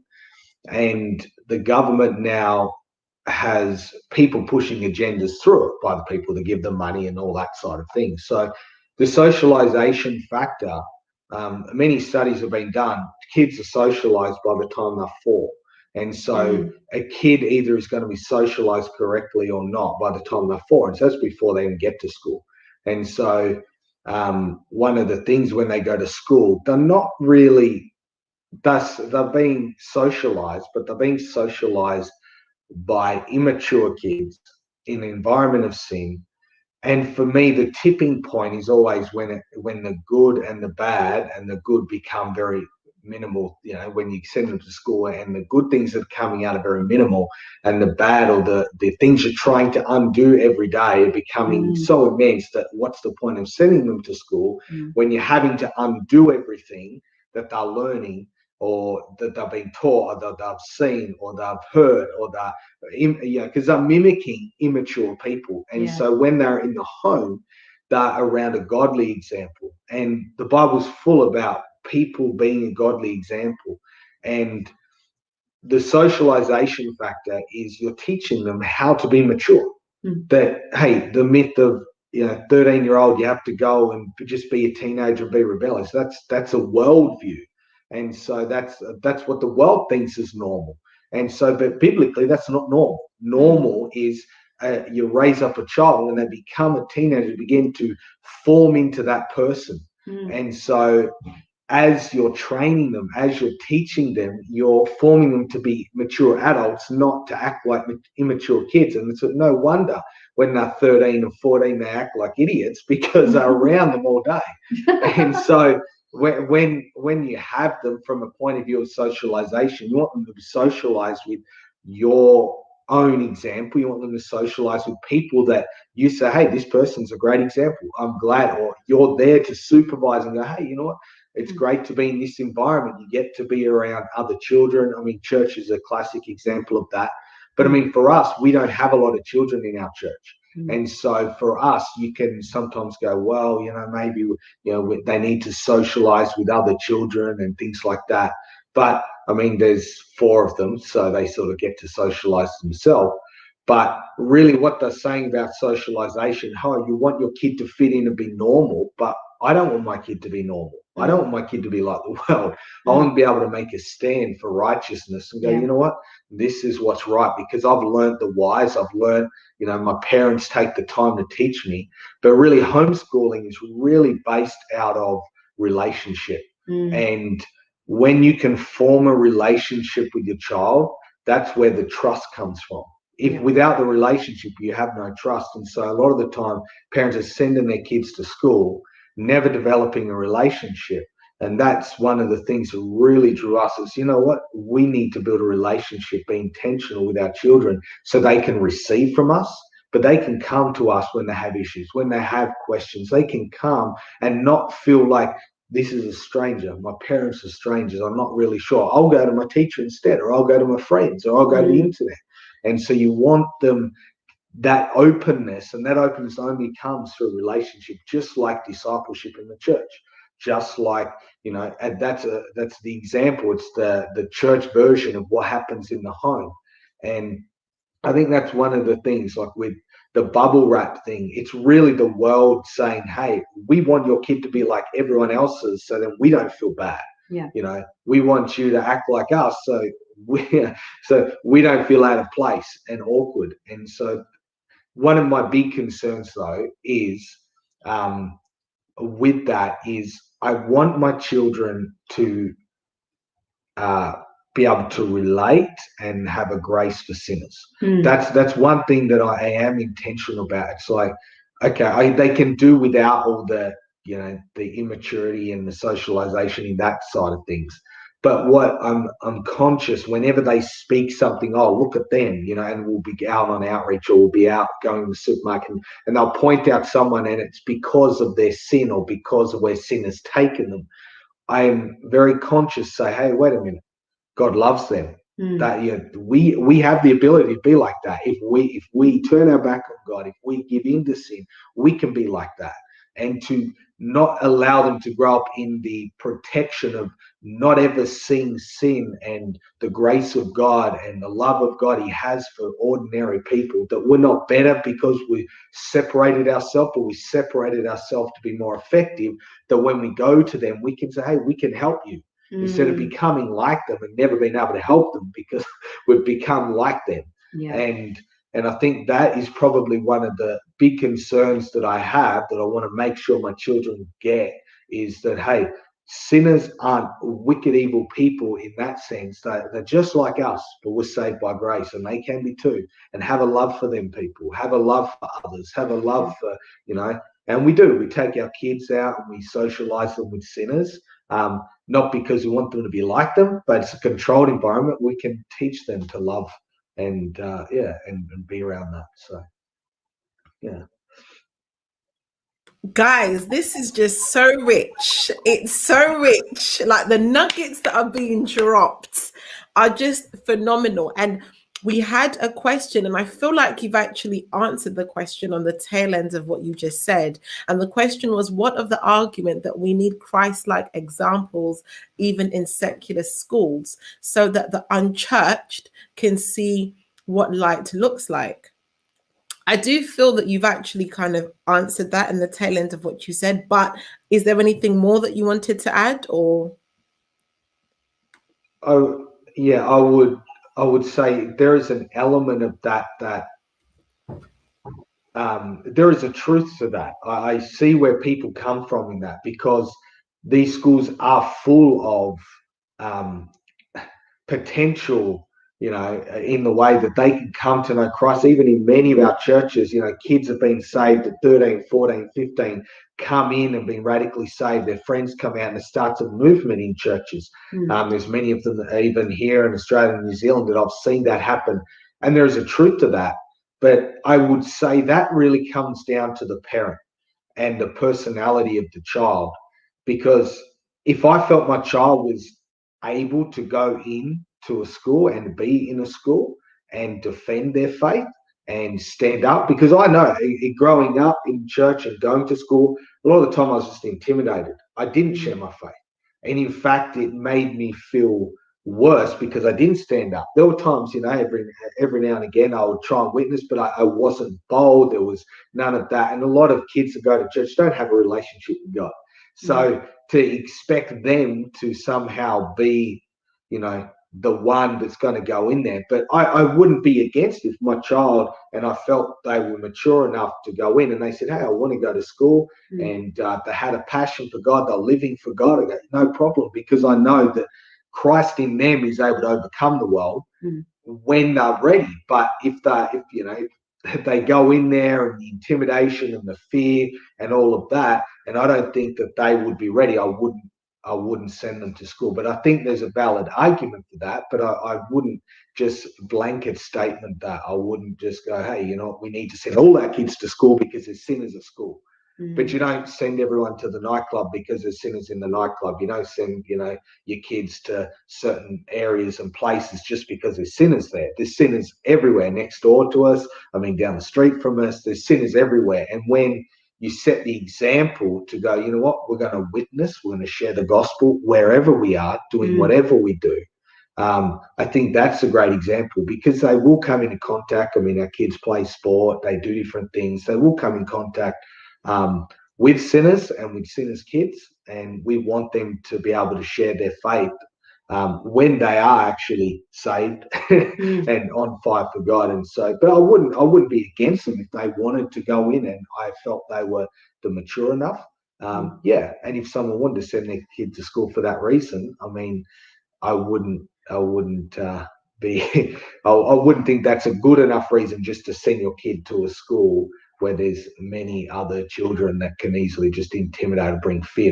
and the government now has people pushing agendas through it by the people that give them money and all that side of things. So the socialization factor, many studies have been done. Kids are socialized by the time they're 4. And so a kid either is going to be socialized correctly or not by the time they're 4. And so that's before they even get to school. And so one of the things when they go to school, they're not really, they're being socialized, but they're being socialized by immature kids in an environment of sin, And for me, the tipping point is always when the good and the bad, and the good become very minimal, you know, when you send them to school and the good things that are coming out are very minimal, and the bad, or the things you're trying to undo every day, are becoming so immense that what's the point of sending them to school when you're having to undo everything that they're learning, or that they've been taught, or that they've seen, or they've heard, or because they're mimicking immature people. And so when they're in the home, they're around a godly example. And the Bible's full about people being a godly example. And the socialization factor is you're teaching them how to be mature. That, hey, the myth of, 13-year-old, you have to go and just be a teenager and be rebellious. That's a worldview. And so that's what the world thinks is normal. And so, but biblically, that's not normal. Normal is you raise up a child, and when they become a teenager, begin to form into that person. And so as you're training them, as you're teaching them, you're forming them to be mature adults, not to act like immature kids. And it's no wonder when they're 13 or 14, they act like idiots, because they're around them all day. And so when you have them from a point of view of socialization, you want them to be socialized with your own example. You want them to socialize with people that you say, hey, this person's a great example, I'm glad. Or you're there to supervise and go, hey, you know what? It's great to be in this environment. You get to be around other children. I mean, church is a classic example of that. But I mean, for us, we don't have a lot of children in our church. And so for us, you can sometimes go, well, maybe, they need to socialize with other children and things like that. But I mean, there's 4 of them, so they sort of get to socialize themselves. But really what they're saying about socialization, you want your kid to fit in and be normal, but I don't want my kid to be normal. I don't want my kid to be like the world. I want to be able to make a stand for righteousness and go, you know what? This is what's right, because I've learned the whys. I've learned, my parents take the time to teach me. But really, homeschooling is really based out of relationship. And when you can form a relationship with your child, that's where the trust comes from. If without the relationship, you have no trust. And so a lot of the time, parents are sending their kids to school, never developing a relationship. And that's one of the things that really drew us is, you know what, we need to build a relationship, be intentional with our children so they can receive from us, but they can come to us when they have issues, when they have questions. They can come and not feel like this is a stranger. My parents are strangers. I'm not really sure. I'll go to my teacher instead, or I'll go to my friends, or I'll go to the internet. And so you want them that openness, and that openness only comes through relationship, just like discipleship in the church, just like, and that's the example. It's the church version of what happens in the home. And I think that's one of the things, like with the bubble wrap thing, it's really the world saying, hey, we want your kid to be like everyone else's, so that we don't feel bad. We want you to act like us, so we don't feel out of place and awkward. And so one of my big concerns, though, is with that is I want my children to be able to relate and have a grace for sinners. That's one thing that I am intentional about. It's like, okay, they can do without all the immaturity and the socialization in that side of things. But what I'm conscious, whenever they speak something, look at them, and we'll be out on outreach, or we'll be out going to the supermarket, and they'll point out someone, and it's because of their sin or because of where sin has taken them. I am very conscious, say, hey, wait a minute, God loves them. That we have the ability to be like that. If we turn our back on God, if we give in to sin, we can be like that. And to not allow them to grow up in the protection of not ever seeing sin and the grace of God and the love of God he has for ordinary people, that we're not better because we separated ourselves, or we separated ourselves to be more effective, that when we go to them, we can say, hey, we can help you. Instead of becoming like them and never being able to help them because we've become like them. And I think that is probably one of the big concerns that I have, that I want to make sure my children get, is that, hey, sinners aren't wicked, evil people in that sense. They're just like us, but we're saved by grace, and they can be too. And have a love for them people, have a love for others, have a love for, and we do. We take our kids out and we socialize them with sinners, not because we want them to be like them, but it's a controlled environment. We can teach them to love and be around that. So, yeah. Guys, this is just so rich. It's so rich. Like the nuggets that are being dropped are just phenomenal. And we had a question, and I feel like you've actually answered the question on the tail end of what you just said. And the question was, what of the argument that we need Christ-like examples even in secular schools so that the unchurched can see what light looks like? I do feel that you've actually kind of answered that in the tail end of what you said, but is there anything more that you wanted to add, or? Oh, yeah, I would say there is an element of that there is a truth to that. I see where people come from in that, because these schools are full of potential, in the way that they can come to know Christ. Even in many of our churches, kids have been saved at 13, 14, 15, come in and been radically saved. Their friends come out, and it starts a movement in churches. There's many of them, even here in Australia and New Zealand, that I've seen that happen. And there is a truth to that. But I would say that really comes down to the parent and the personality of the child. Because if I felt my child was able to go in to a school and be in a school and defend their faith and stand up, because I know growing up in church and going to school, a lot of the time I was just intimidated. I didn't share my faith. And in fact, it made me feel worse because I didn't stand up. There were times, every now and again I would try and witness, but I wasn't bold. There was none of that. And a lot of kids that go to church don't have a relationship with God. So to expect them to somehow be, the one that's going to go in there. But I wouldn't be against if my child, and I felt they were mature enough to go in and they said, hey, I want to go to school, and they had a passion for God, they're living for God. I go, no problem, because I know that Christ in them is able to overcome the world when they're ready. But if they go in there and the intimidation and the fear and all of that, and I don't think that they would be ready, I wouldn't send them to school. But I think there's a valid argument for that. But I wouldn't just blanket statement that. I wouldn't just go, hey, we need to send all our kids to school because there's sinners at school. But you don't send everyone to the nightclub because there's sinners in the nightclub. You don't send, your kids to certain areas and places just because there's sinners there. There's sinners everywhere next door to us. Down the street from us. There's sinners everywhere. And when you set the example to go, you know what, we're going to witness, we're going to share the gospel wherever we are, doing whatever we do. I think that's a great example, because they will come into contact. Our kids play sport, they do different things. They will come in contact with sinners and with sinners' kids, and we want them to be able to share their faith when they are actually saved and on fire for God. And so, but I wouldn't be against them if they wanted to go in and I felt they were mature enough. And if someone wanted to send their kid to school for that reason, I wouldn't be I wouldn't think that's a good enough reason just to send your kid to a school where there's many other children that can easily just intimidate and bring fear.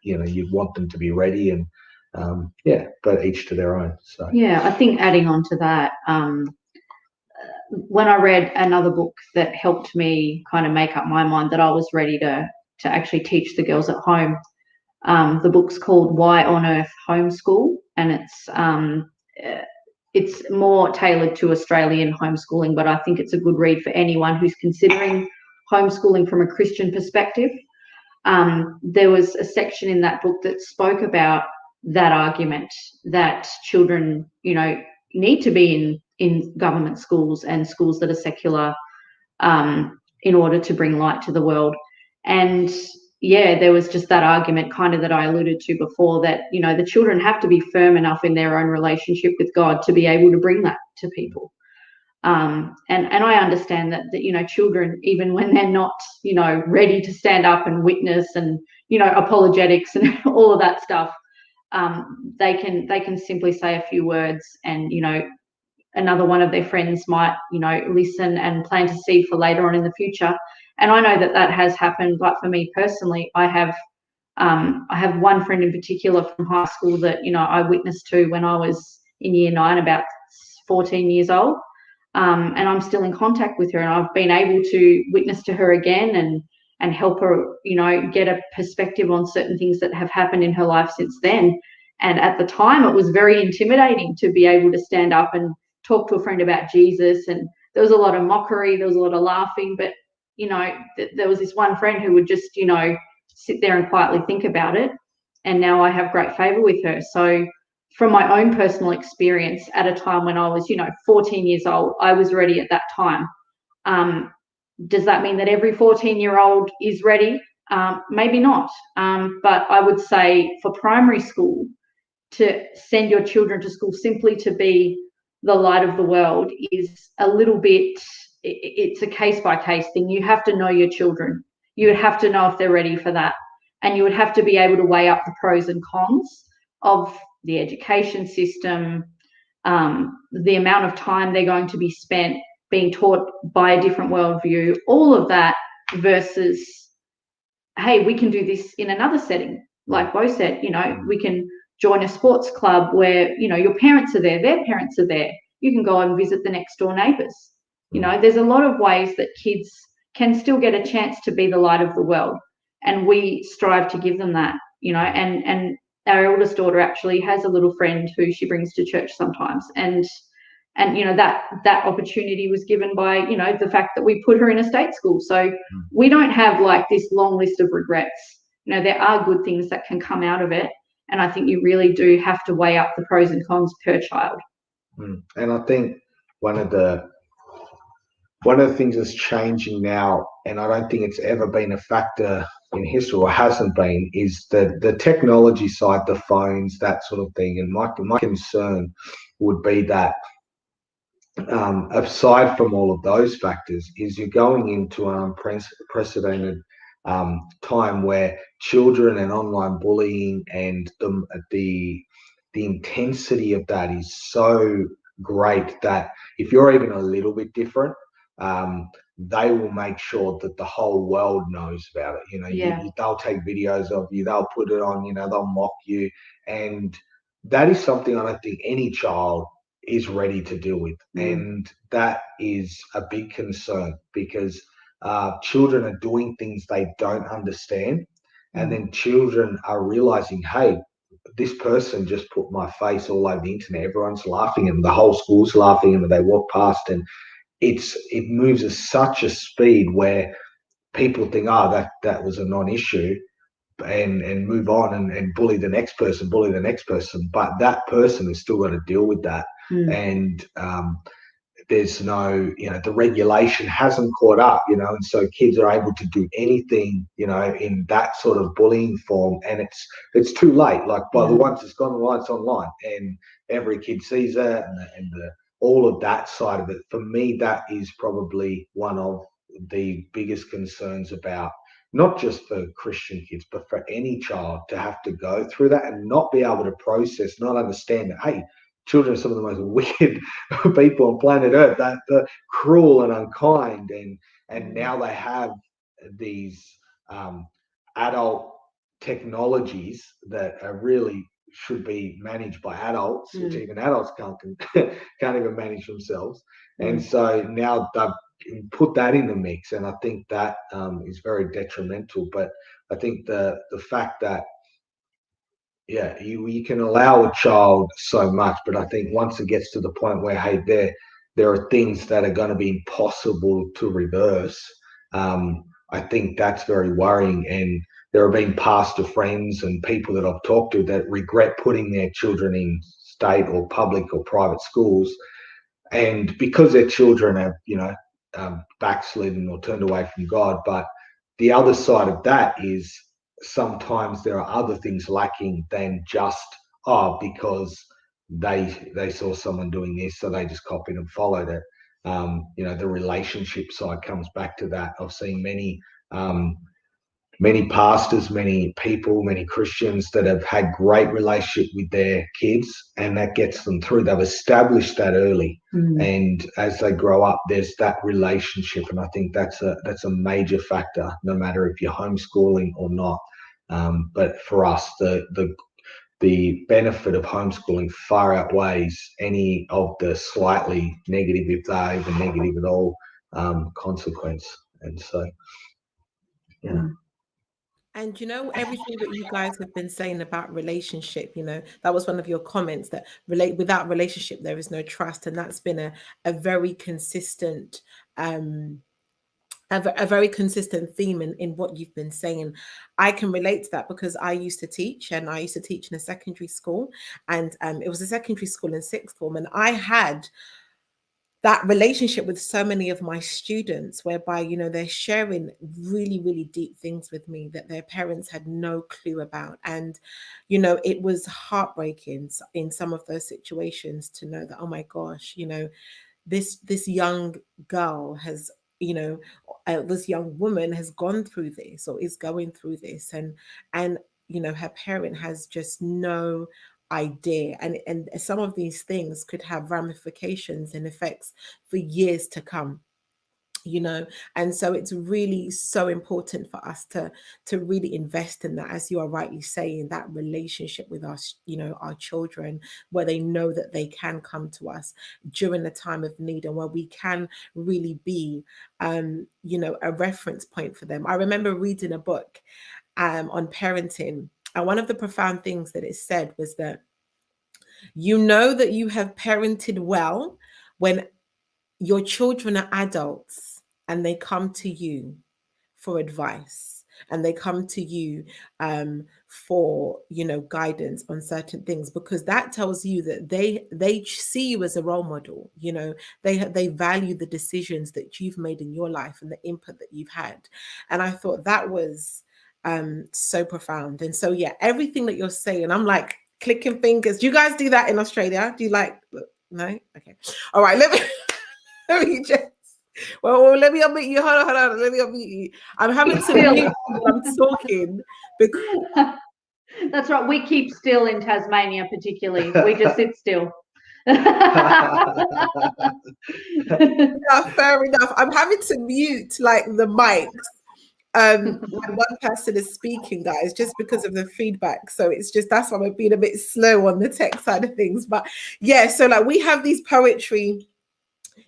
You'd want them to be ready, and but each to their own. So I think adding on to that, when I read another book that helped me kind of make up my mind that I was ready to actually teach the girls at home, the book's called Why on Earth Homeschool, and it's more tailored to Australian homeschooling, but I think it's a good read for anyone who's considering homeschooling from a Christian perspective. There was a section in that book that spoke about that argument that children, need to be in government schools and schools that are secular in order to bring light to the world. And there was just that argument kind of that I alluded to before, that, the children have to be firm enough in their own relationship with God to be able to bring that to people. And I understand that children, even when they're not, ready to stand up and witness and, apologetics and all of that stuff. They can simply say a few words, and another one of their friends might listen and plan to see for later on in the future. And I know that has happened. Like for me personally, I have one friend in particular from high school that I witnessed to when I was in year 9, about 14 years old, and I'm still in contact with her, and I've been able to witness to her again and help her get a perspective on certain things that have happened in her life since then. And at the time, it was very intimidating to be able to stand up and talk to a friend about Jesus, and there was a lot of mockery, there was a lot of laughing, but there was this one friend who would just sit there and quietly think about it, and now I have great favor with her. So from my own personal experience, at a time when I was 14 years old, I was ready at that time. Does that mean that every 14-year-old is ready? Maybe not, but I would say for primary school, to send your children to school simply to be the light of the world is a little bit, it's a case-by-case thing. You have to know your children. You would have to know if they're ready for that. And you would have to be able to weigh up the pros and cons of the education system, the amount of time they're going to be spent being taught by a different worldview, all of that, versus, hey, we can do this in another setting. Like Beau said, we can join a sports club where, your parents are there, their parents are there. You can go and visit the next door neighbours. There's a lot of ways that kids can still get a chance to be the light of the world. And we strive to give them that, and our eldest daughter actually has a little friend who she brings to church sometimes. And that opportunity was given by, the fact that we put her in a state school. So we don't have like this long list of regrets. There are good things that can come out of it. And I think you really do have to weigh up the pros and cons per child. And I think one of the things that's changing now, and I don't think it's ever been a factor in history or hasn't been, is the technology side, the phones, that sort of thing. And my concern would be that aside from all of those factors, is you're going into an unprecedented time where children and online bullying and the intensity of that is so great that if you're even a little bit different, they will make sure that the whole world knows about it. They'll take videos of you, they'll put it on, they'll mock you, and that is something I don't think any child is ready to deal with. And that is a big concern, because children are doing things they don't understand, and then children are realizing, hey, this person just put my face all over the internet, everyone's laughing and the whole school's laughing and they walk past, and it moves at such a speed where people think, that was a non-issue, and move on and bully the next person, but that person has still got to deal with that. And there's no, the regulation hasn't caught up, and so kids are able to do anything, in that sort of bullying form, and it's too late. Like by the once it's gone online, it's online, and every kid sees it, and all of that side of it. For me, that is probably one of the biggest concerns about not just for Christian kids, but for any child to have to go through that and not be able to process, not understand that, hey, children are some of the most wicked people on planet Earth, that they're cruel and unkind, and now they have these adult technologies that are really should be managed by adults, which even adults can't even manage themselves. And so now they've put that in the mix, and I think that is very detrimental. But I think the fact that you can allow a child so much, but I think once it gets to the point where, hey, there are things that are going to be impossible to reverse, I think that's very worrying. And there have been pastor friends and people that I've talked to that regret putting their children in state or public or private schools, and because their children have backslidden or turned away from God. But the other side of that is sometimes there are other things lacking than just because they saw someone doing this, so they just copied and followed it. The relationship side comes back to that. I've seen many many pastors, many people, many Christians that have had great relationship with their kids, and that gets them through. They've established that early. And as they grow up, there's that relationship, and I think that's a major factor, no matter if you're homeschooling or not. But for us, the benefit of homeschooling far outweighs any of the slightly negative, if they're even negative at all, consequence. And so, yeah. And you know, everything that you guys have been saying about relationship, you know, that was one of your comments, that without relationship there is no trust, and that's been a very consistent a very consistent theme in what you've been saying. I can relate to that because I used to teach, and I used to teach in a secondary school, and it was a secondary school in sixth form, and I had that relationship with so many of my students whereby, you know, they're sharing really, really deep things with me that their parents had no clue about. And, you know, it was heartbreaking in some of those situations to know that, oh my gosh, you know, this young girl has, you know, this young woman has gone through this or is going through this, and you know, her parent has just no idea, and some of these things could have ramifications and effects for years to come, you know. And so it's really so important for us to really invest in that, as you are rightly saying, that relationship with us, you know, our children, where they know that they can come to us during the time of need, and where we can really be you know, a reference point for them. I remember reading a book on parenting, and one of the profound things that it said was that you know that you have parented well when your children are adults and they come to you for advice, and they come to you for, you know, guidance on certain things, because that tells you that they see you as a role model. You know, they value the decisions that you've made in your life and the input that you've had. And I thought that was so profound. And so, yeah, everything that you're saying, I'm like clicking fingers. Do you guys do that in Australia? Do you like, no? Okay. All right, let me just, well, let me unmute you. Hold on. Let me unmute you. I'm having to mute while I'm talking because that's right. We keep still in Tasmania, particularly. We just sit still. yeah, fair enough. I'm having to mute like the mics when one person is speaking, guys, just because of the feedback. So it's just, that's why I'm being a bit slow on the tech side of things. But yeah, so like we have these poetry.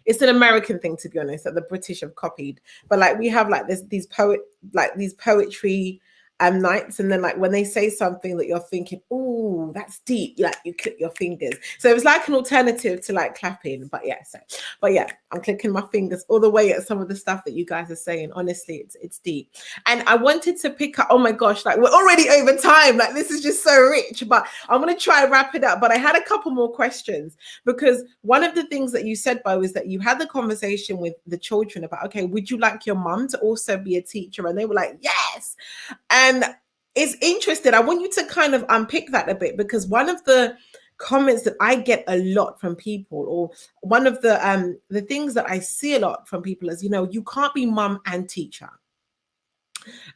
It's an American thing, to be honest, that the British have copied. But like we have like these poetry nights, and then like when they say something that you're thinking, oh, that's deep, like you click your fingers. So it was like an alternative to like clapping. But yeah, I'm clicking my fingers all the way at some of the stuff that you guys are saying. Honestly, it's deep. And I wanted to pick up, oh my gosh, like we're already over time, like this is just so rich, but I'm gonna try and wrap it up. But I had a couple more questions, because one of the things that you said, Beau, is that you had the conversation with the children about, okay, would you like your mum to also be a teacher? And they were like, yes. And it's interesting. I want you to kind of unpick that a bit, because one of the comments that I get a lot from people, or one of the things that I see a lot from people is, you know, you can't be mum and teacher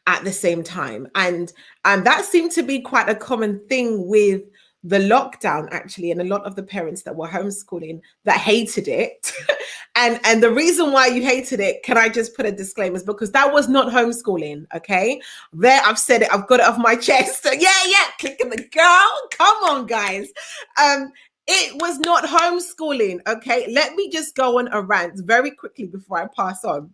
at the same time. And that seemed to be quite a common thing with the lockdown, actually, and a lot of the parents that were homeschooling that hated it. and the reason why you hated it, can I just put a disclaimer, is because that was not homeschooling. Okay, there, I've said it, I've got it off my chest. So yeah, clicking the girl, come on, guys. It was not homeschooling. Okay, let me just go on a rant very quickly before I pass on.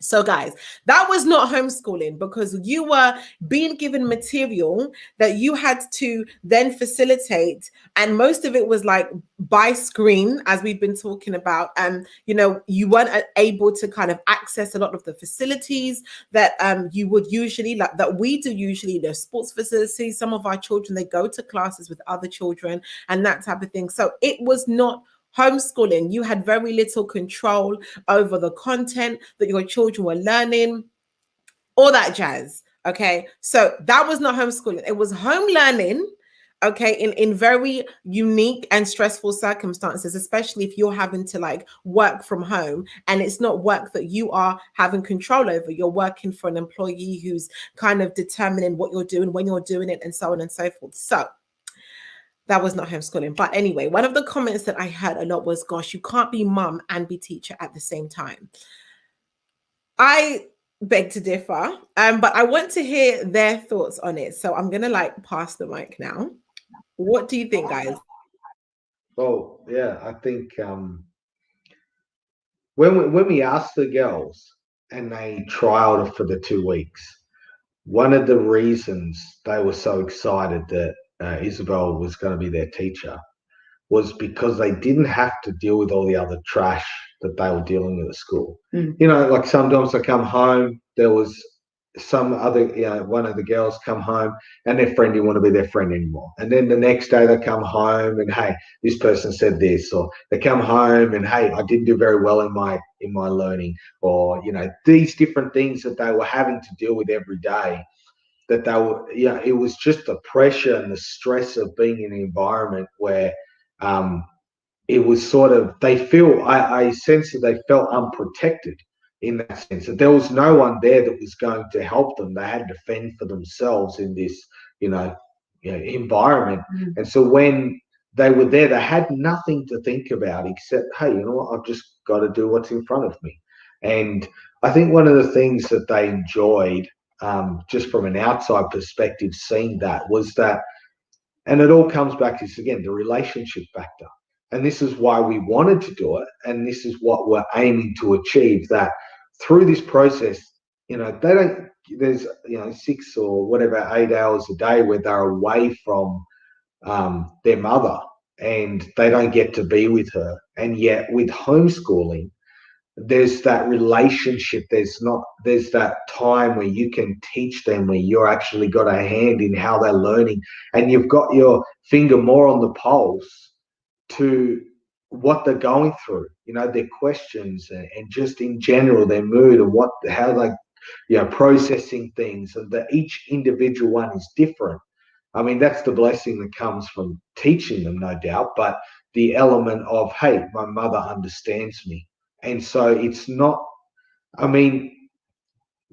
So guys, that was not homeschooling, because you were being given material that you had to then facilitate, and most of it was like by screen, as we've been talking about. And you know, you weren't able to kind of access a lot of the facilities that you would usually, like that we do usually, the sports facilities. Some of our children, they go to classes with other children and that type of thing. So it was not homeschooling. You had very little control over the content that your children were learning, all that jazz. Okay, so that was not homeschooling. It was home learning. okay, in very unique and stressful circumstances, especially if you're having to like work from home and it's not work that you are having control over. You're working for an employee who's kind of determining what you're doing, when you're doing it, and so on and so forth. So that was not homeschooling. But anyway, one of the comments that I heard a lot was, gosh, you can't be mum and be teacher at the same time. I beg to differ, but I want to hear their thoughts on it. So I'm going to like pass the mic now. What do you think, guys? Well, yeah, I think when we asked the girls and they trialed it for the 2 weeks, one of the reasons they were so excited that Isabel was going to be their teacher was because they didn't have to deal with all the other trash that they were dealing with at school. You know, like sometimes they come home, there was some other, one of the girls come home and their friend didn't want to be their friend anymore. And then the next day they come home and, hey, this person said this, or they come home and, hey, I didn't do very well in my learning, or, these different things that they were having to deal with every day. That they were, it was just the pressure and the stress of being in an environment where it was sort of, I sense that they felt unprotected in that sense, that there was no one there that was going to help them. They had to fend for themselves in this, environment. And so when they were there, they had nothing to think about except, hey, you know what, I've just got to do what's in front of me. And I think one of the things that they enjoyed, just from an outside perspective, seeing that was that, and it all comes back to this again, the relationship factor. And this is why we wanted to do it. And this is what we're aiming to achieve, that through this process, there's 6 or whatever, 8 hours a day where they're away from their mother and they don't get to be with her. And yet with homeschooling, there's that relationship. There's that time where you can teach them, where you're actually got a hand in how they're learning, and you've got your finger more on the pulse to what they're going through, their questions and just in general their mood and how they processing things, and that each individual one is different. I mean, that's the blessing that comes from teaching them, no doubt, but the element of, hey, my mother understands me. And so it's not,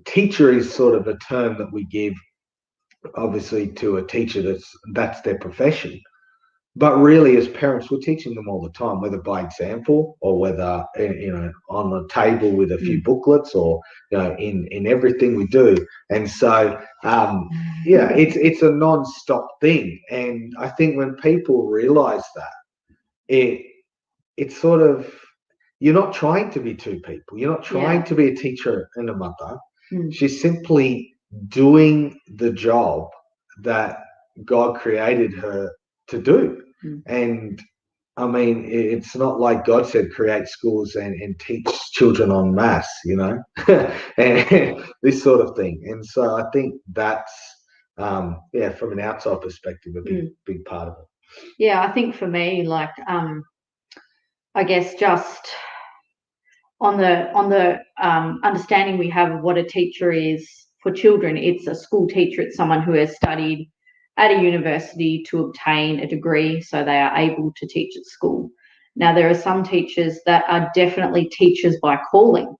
teacher is sort of a term that we give, obviously, to a teacher that's their profession. But really, as parents, we're teaching them all the time, whether by example or whether, on the table with a few booklets, or, in everything we do. And so, it's a non-stop thing. And I think when people realize that, it's sort of, you're not trying to be two people. You're not trying to be a teacher and a mother. She's simply doing the job that God created her to do. And it's not like God said, create schools and teach children en masse, and this sort of thing. And so I think that's, from an outside perspective, a big part of it. Yeah, I think for me, like, I guess just on the understanding we have of what a teacher is for children, it's a school teacher. It's someone who has studied at a university to obtain a degree so they are able to teach at school. Now, there are some teachers that are definitely teachers by calling.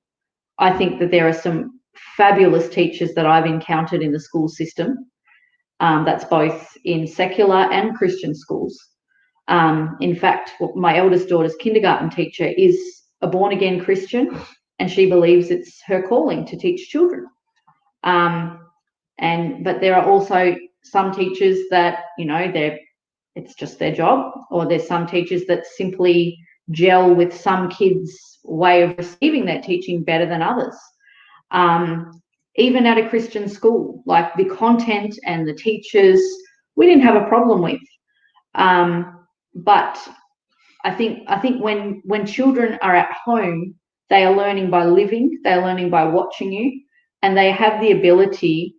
I think that there are some fabulous teachers that I've encountered in the school system. That's both in secular and Christian schools. In fact, my eldest daughter's kindergarten teacher is a born-again Christian, and she believes it's her calling to teach children. But there are also some teachers that, it's just their job, or there's some teachers that simply gel with some kids' way of receiving that teaching better than others. Even at a Christian school, like the content and the teachers, we didn't have a problem with. But I think when children are at home, they are learning by living, they're learning by watching you, and they have the ability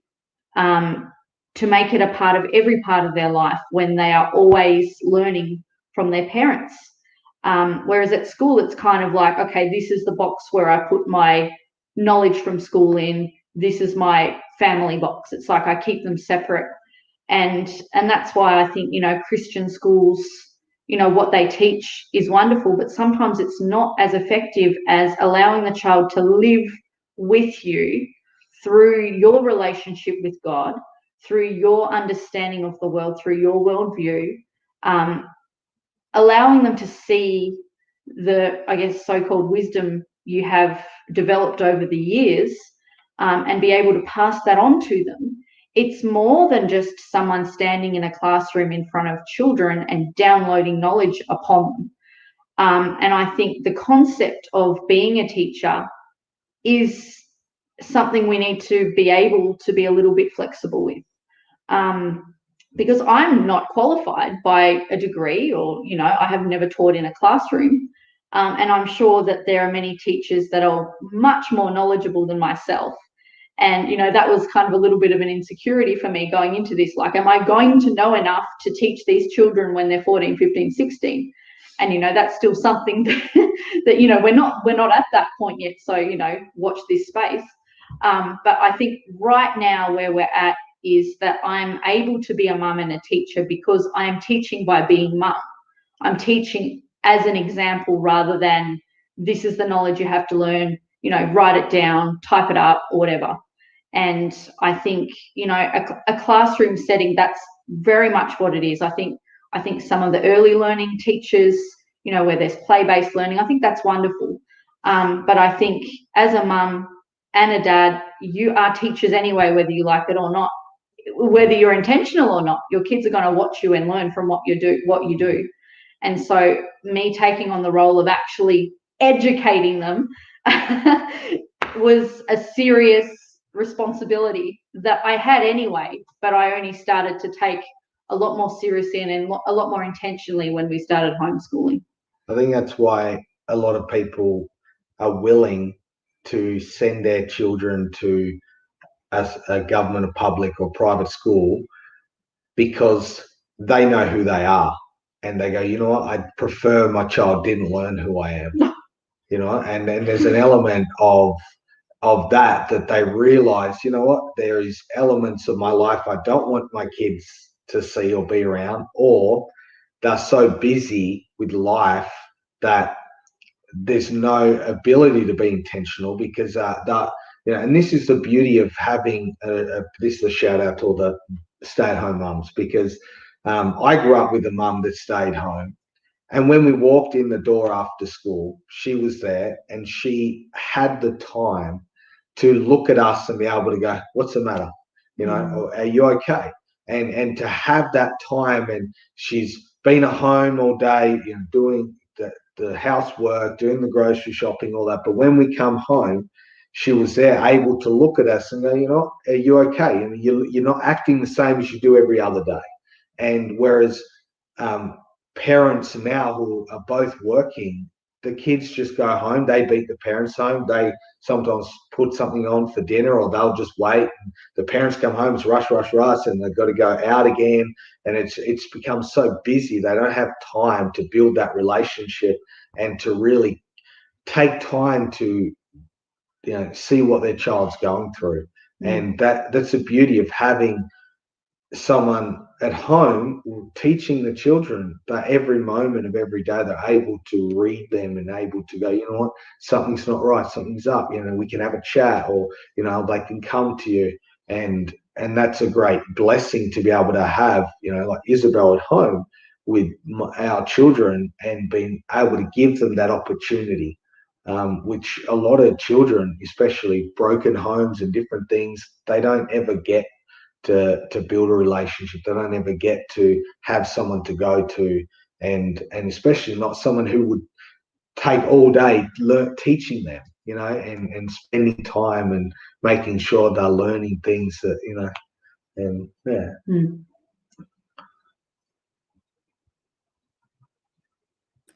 to make it a part of every part of their life when they are always learning from their parents. Whereas at school, it's kind of like, okay, this is the box where I put my knowledge from school in, this is my family box. It's like I keep them separate. And that's why I think, Christian schools, what they teach is wonderful, but sometimes it's not as effective as allowing the child to live with you through your relationship with God, through your understanding of the world, through your worldview, allowing them to see the, I guess, so-called wisdom you have developed over the years, and be able to pass that on to them. It's more than just someone standing in a classroom in front of children and downloading knowledge upon them. And I think the concept of being a teacher is something we need to be able to be a little bit flexible with. Because I'm not qualified by a degree, or, I have never taught in a classroom. And I'm sure that there are many teachers that are much more knowledgeable than myself. And, that was kind of a little bit of an insecurity for me going into this. Like, am I going to know enough to teach these children when they're 14, 15, 16? And, that's still something that, we're not at that point yet. So, watch this space. But I think right now where we're at is that I'm able to be a mum and a teacher because I am teaching by being mum. I'm teaching as an example rather than this is the knowledge you have to learn, write it down, type it up, or whatever. And I think, a classroom setting, that's very much what it is. I think some of the early learning teachers, where there's play-based learning, I think that's wonderful. But I think as a mum and a dad, you are teachers anyway, whether you like it or not. Whether you're intentional or not, your kids are going to watch you and learn from what you do. And so me taking on the role of actually educating them was a serious responsibility that I had anyway, but I only started to take a lot more seriously and a lot more intentionally when we started homeschooling. I think that's why a lot of people are willing to send their children to a government, a public or private school, because they know who they are. And they go, you know what, I'd prefer my child didn't learn who I am. And there's an element of that they realize, you know what, there is elements of my life I don't want my kids to see or be around, or they're so busy with life that there's no ability to be intentional because and this is the beauty of having this is a shout out to all the stay-at-home mums, because I grew up with a mum that stayed home. And when we walked in the door after school, she was there and she had the time to look at us and be able to go, what's the matter? Or, are you okay? And to have that time, and she's been at home all day, doing the housework, doing the grocery shopping, all that. But when we come home, she was there able to look at us and go, are you okay? And you're not acting the same as you do every other day. And whereas parents now who are both working, the kids just go home, they beat the parents home, they sometimes put something on for dinner, or they'll just wait. The parents come home, it's rush, and they've got to go out again. And it's become so busy, they don't have time to build that relationship and to really take time to see what their child's going through. And that's the beauty of having someone at home teaching the children that every moment of every day they're able to read them and able to go, you know what, something's not right, something's up, we can have a chat, or they can come to you, and that's a great blessing to be able to have, like Isabel at home with our children, and being able to give them that opportunity, which a lot of children, especially broken homes and different things, they don't ever get to build a relationship. They don't ever get to have someone to go to, and especially not someone who would take all day teaching them, and spending time and making sure they're learning things that, and yeah.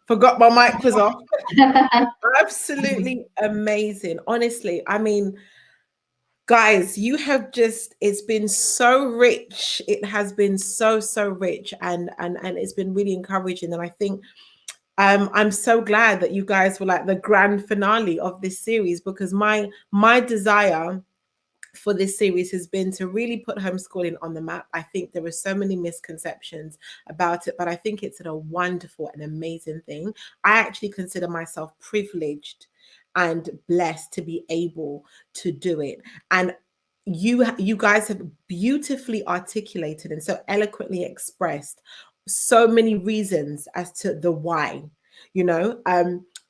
Forgot my mic was off. Absolutely amazing. Honestly, I mean, guys, you have it's been so rich. It has been so rich, and it's been really encouraging. And I think I'm so glad that you guys were like the grand finale of this series, because my desire for this series has been to really put homeschooling on the map. I think there are so many misconceptions about it, but I think it's a wonderful and amazing thing. I actually consider myself privileged and blessed to be able to do it. And you guys have beautifully articulated and so eloquently expressed so many reasons as to the why,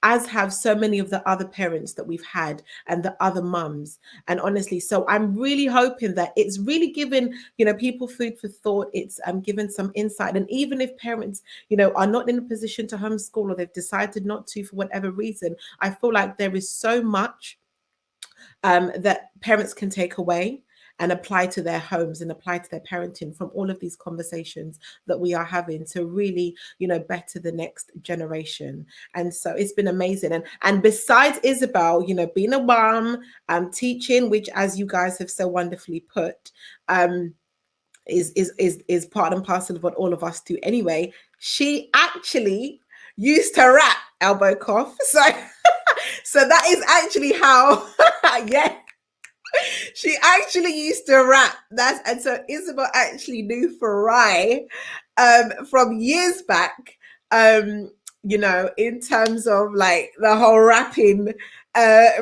as have so many of the other parents that we've had and the other mums. And honestly, so I'm really hoping that it's really given, people food for thought. It's given some insight. And even if parents, are not in a position to homeschool or they've decided not to for whatever reason, I feel like there is so much that parents can take away and apply to their homes and apply to their parenting from all of these conversations that we are having to really, better the next generation. And so it's been amazing. And besides Isabel, being a mom, teaching, which as you guys have so wonderfully put, is part and parcel of what all of us do anyway. She actually used to rap, elbow cough. So that is actually how, yeah. She actually used to rap. And so Isabel actually knew Farai from years back, in terms of like the whole rapping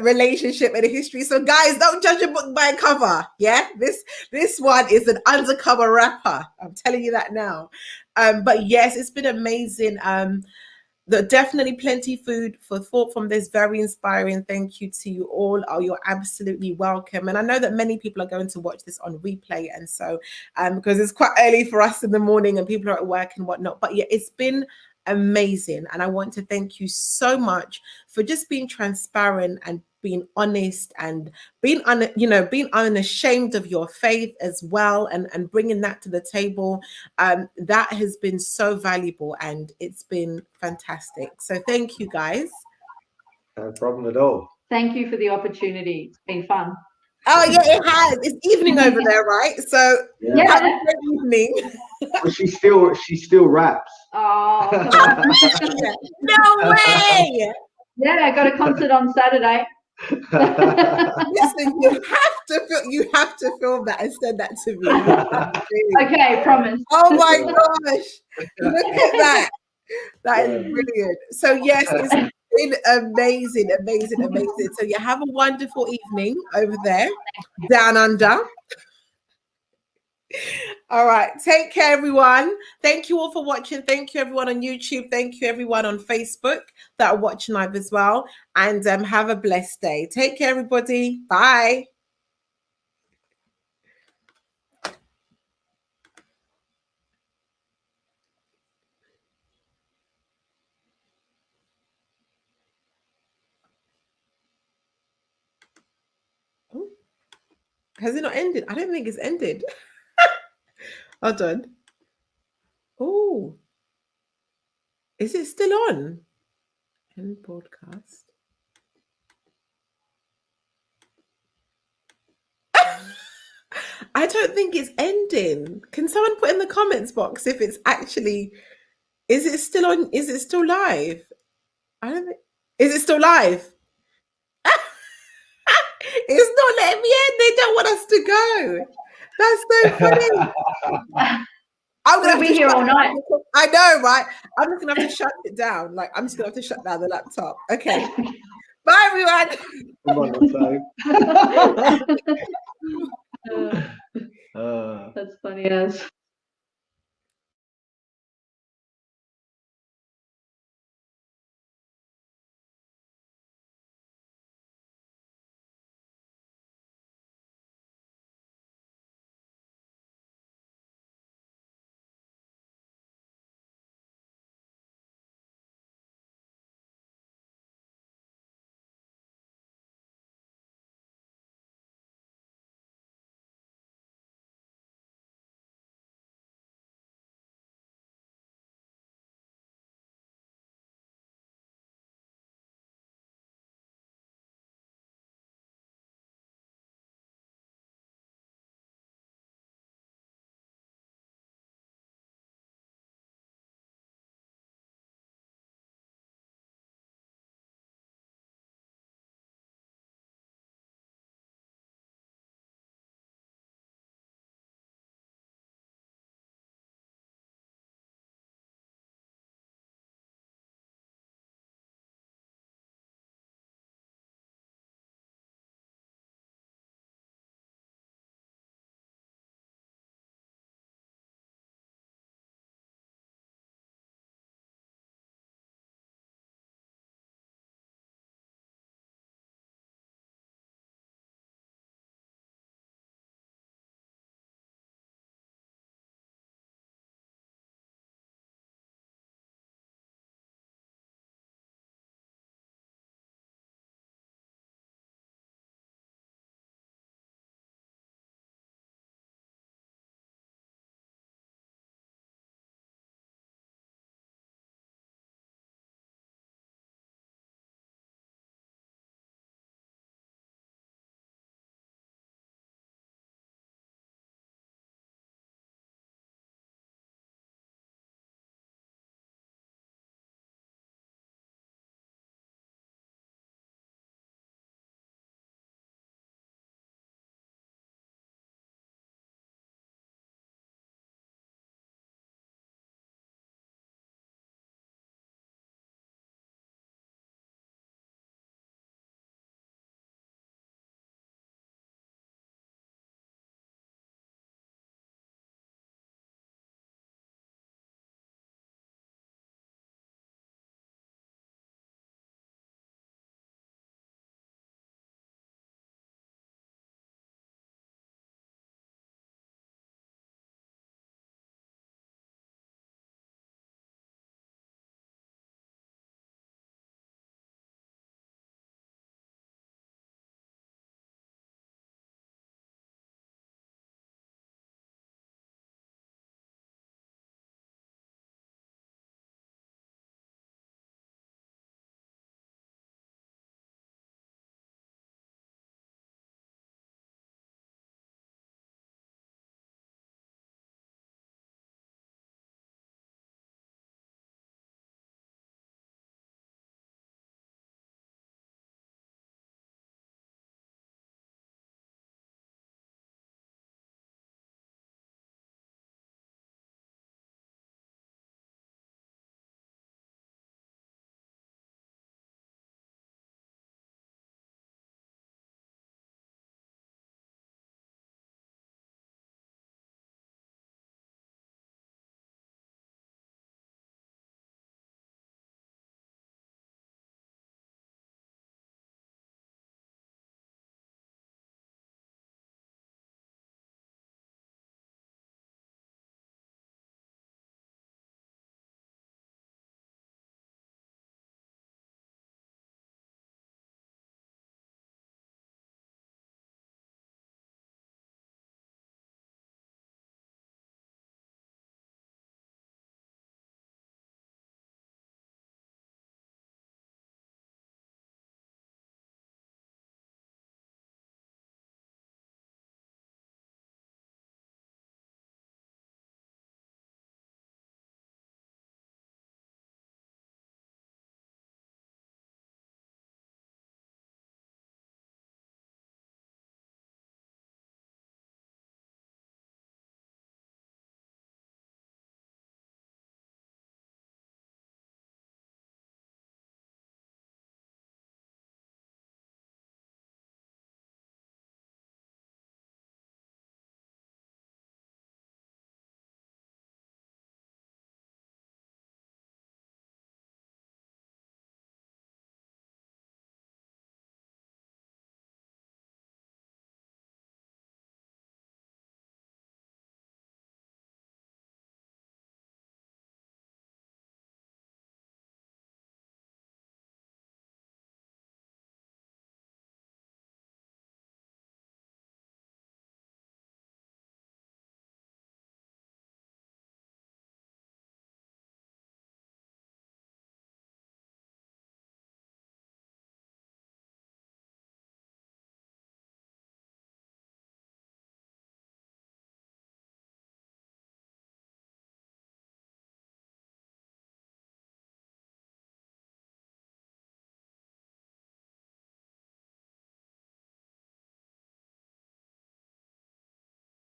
relationship and history. So guys, don't judge a book by a cover. Yeah, this one is an undercover rapper. I'm telling you that now. But yes, it's been amazing. Definitely plenty food for thought from this. Very inspiring. Thank you to you all. Oh, you're absolutely welcome. And I know that many people are going to watch this on replay. And so, because it's quite early for us in the morning and people are at work and whatnot. But yeah, it's been amazing. And I want to thank you so much for just being transparent and being honest and being unashamed of your faith as well, and bringing that to the table. That has been so valuable and it's been fantastic. So thank you guys. No problem at all. Thank you for the opportunity. It's been fun. Oh yeah, it has. It's evening over there, right? So yeah. Have a great evening. Well, she still raps. Oh, no way! Yeah, I got a concert on Saturday. Listen, you have to film that and send that to me. Okay, promise. Oh my gosh, look at that. That is brilliant. So yes, it's been amazing. So you have a wonderful evening over there, down under. All right, take care, everyone. Thank you all for watching. Thank you, everyone on YouTube. Thank you, everyone on Facebook that are watching live as well. And have a blessed day. Take care, everybody. Bye. Oh, has it not ended? I don't think it's ended. Hold on. Oh, is it still on? End broadcast. I don't think it's ending. Can someone put in the comments box if it's actually, is it still on? Is it still live? I don't think, is it still live? It's not letting me in. They don't want us to go. That's so funny. I'm gonna be here all night. I know, right? I'm just gonna have to shut it down. Like, I'm just gonna have to shut down the laptop. Okay. Bye, everyone. Come on, That's funny as.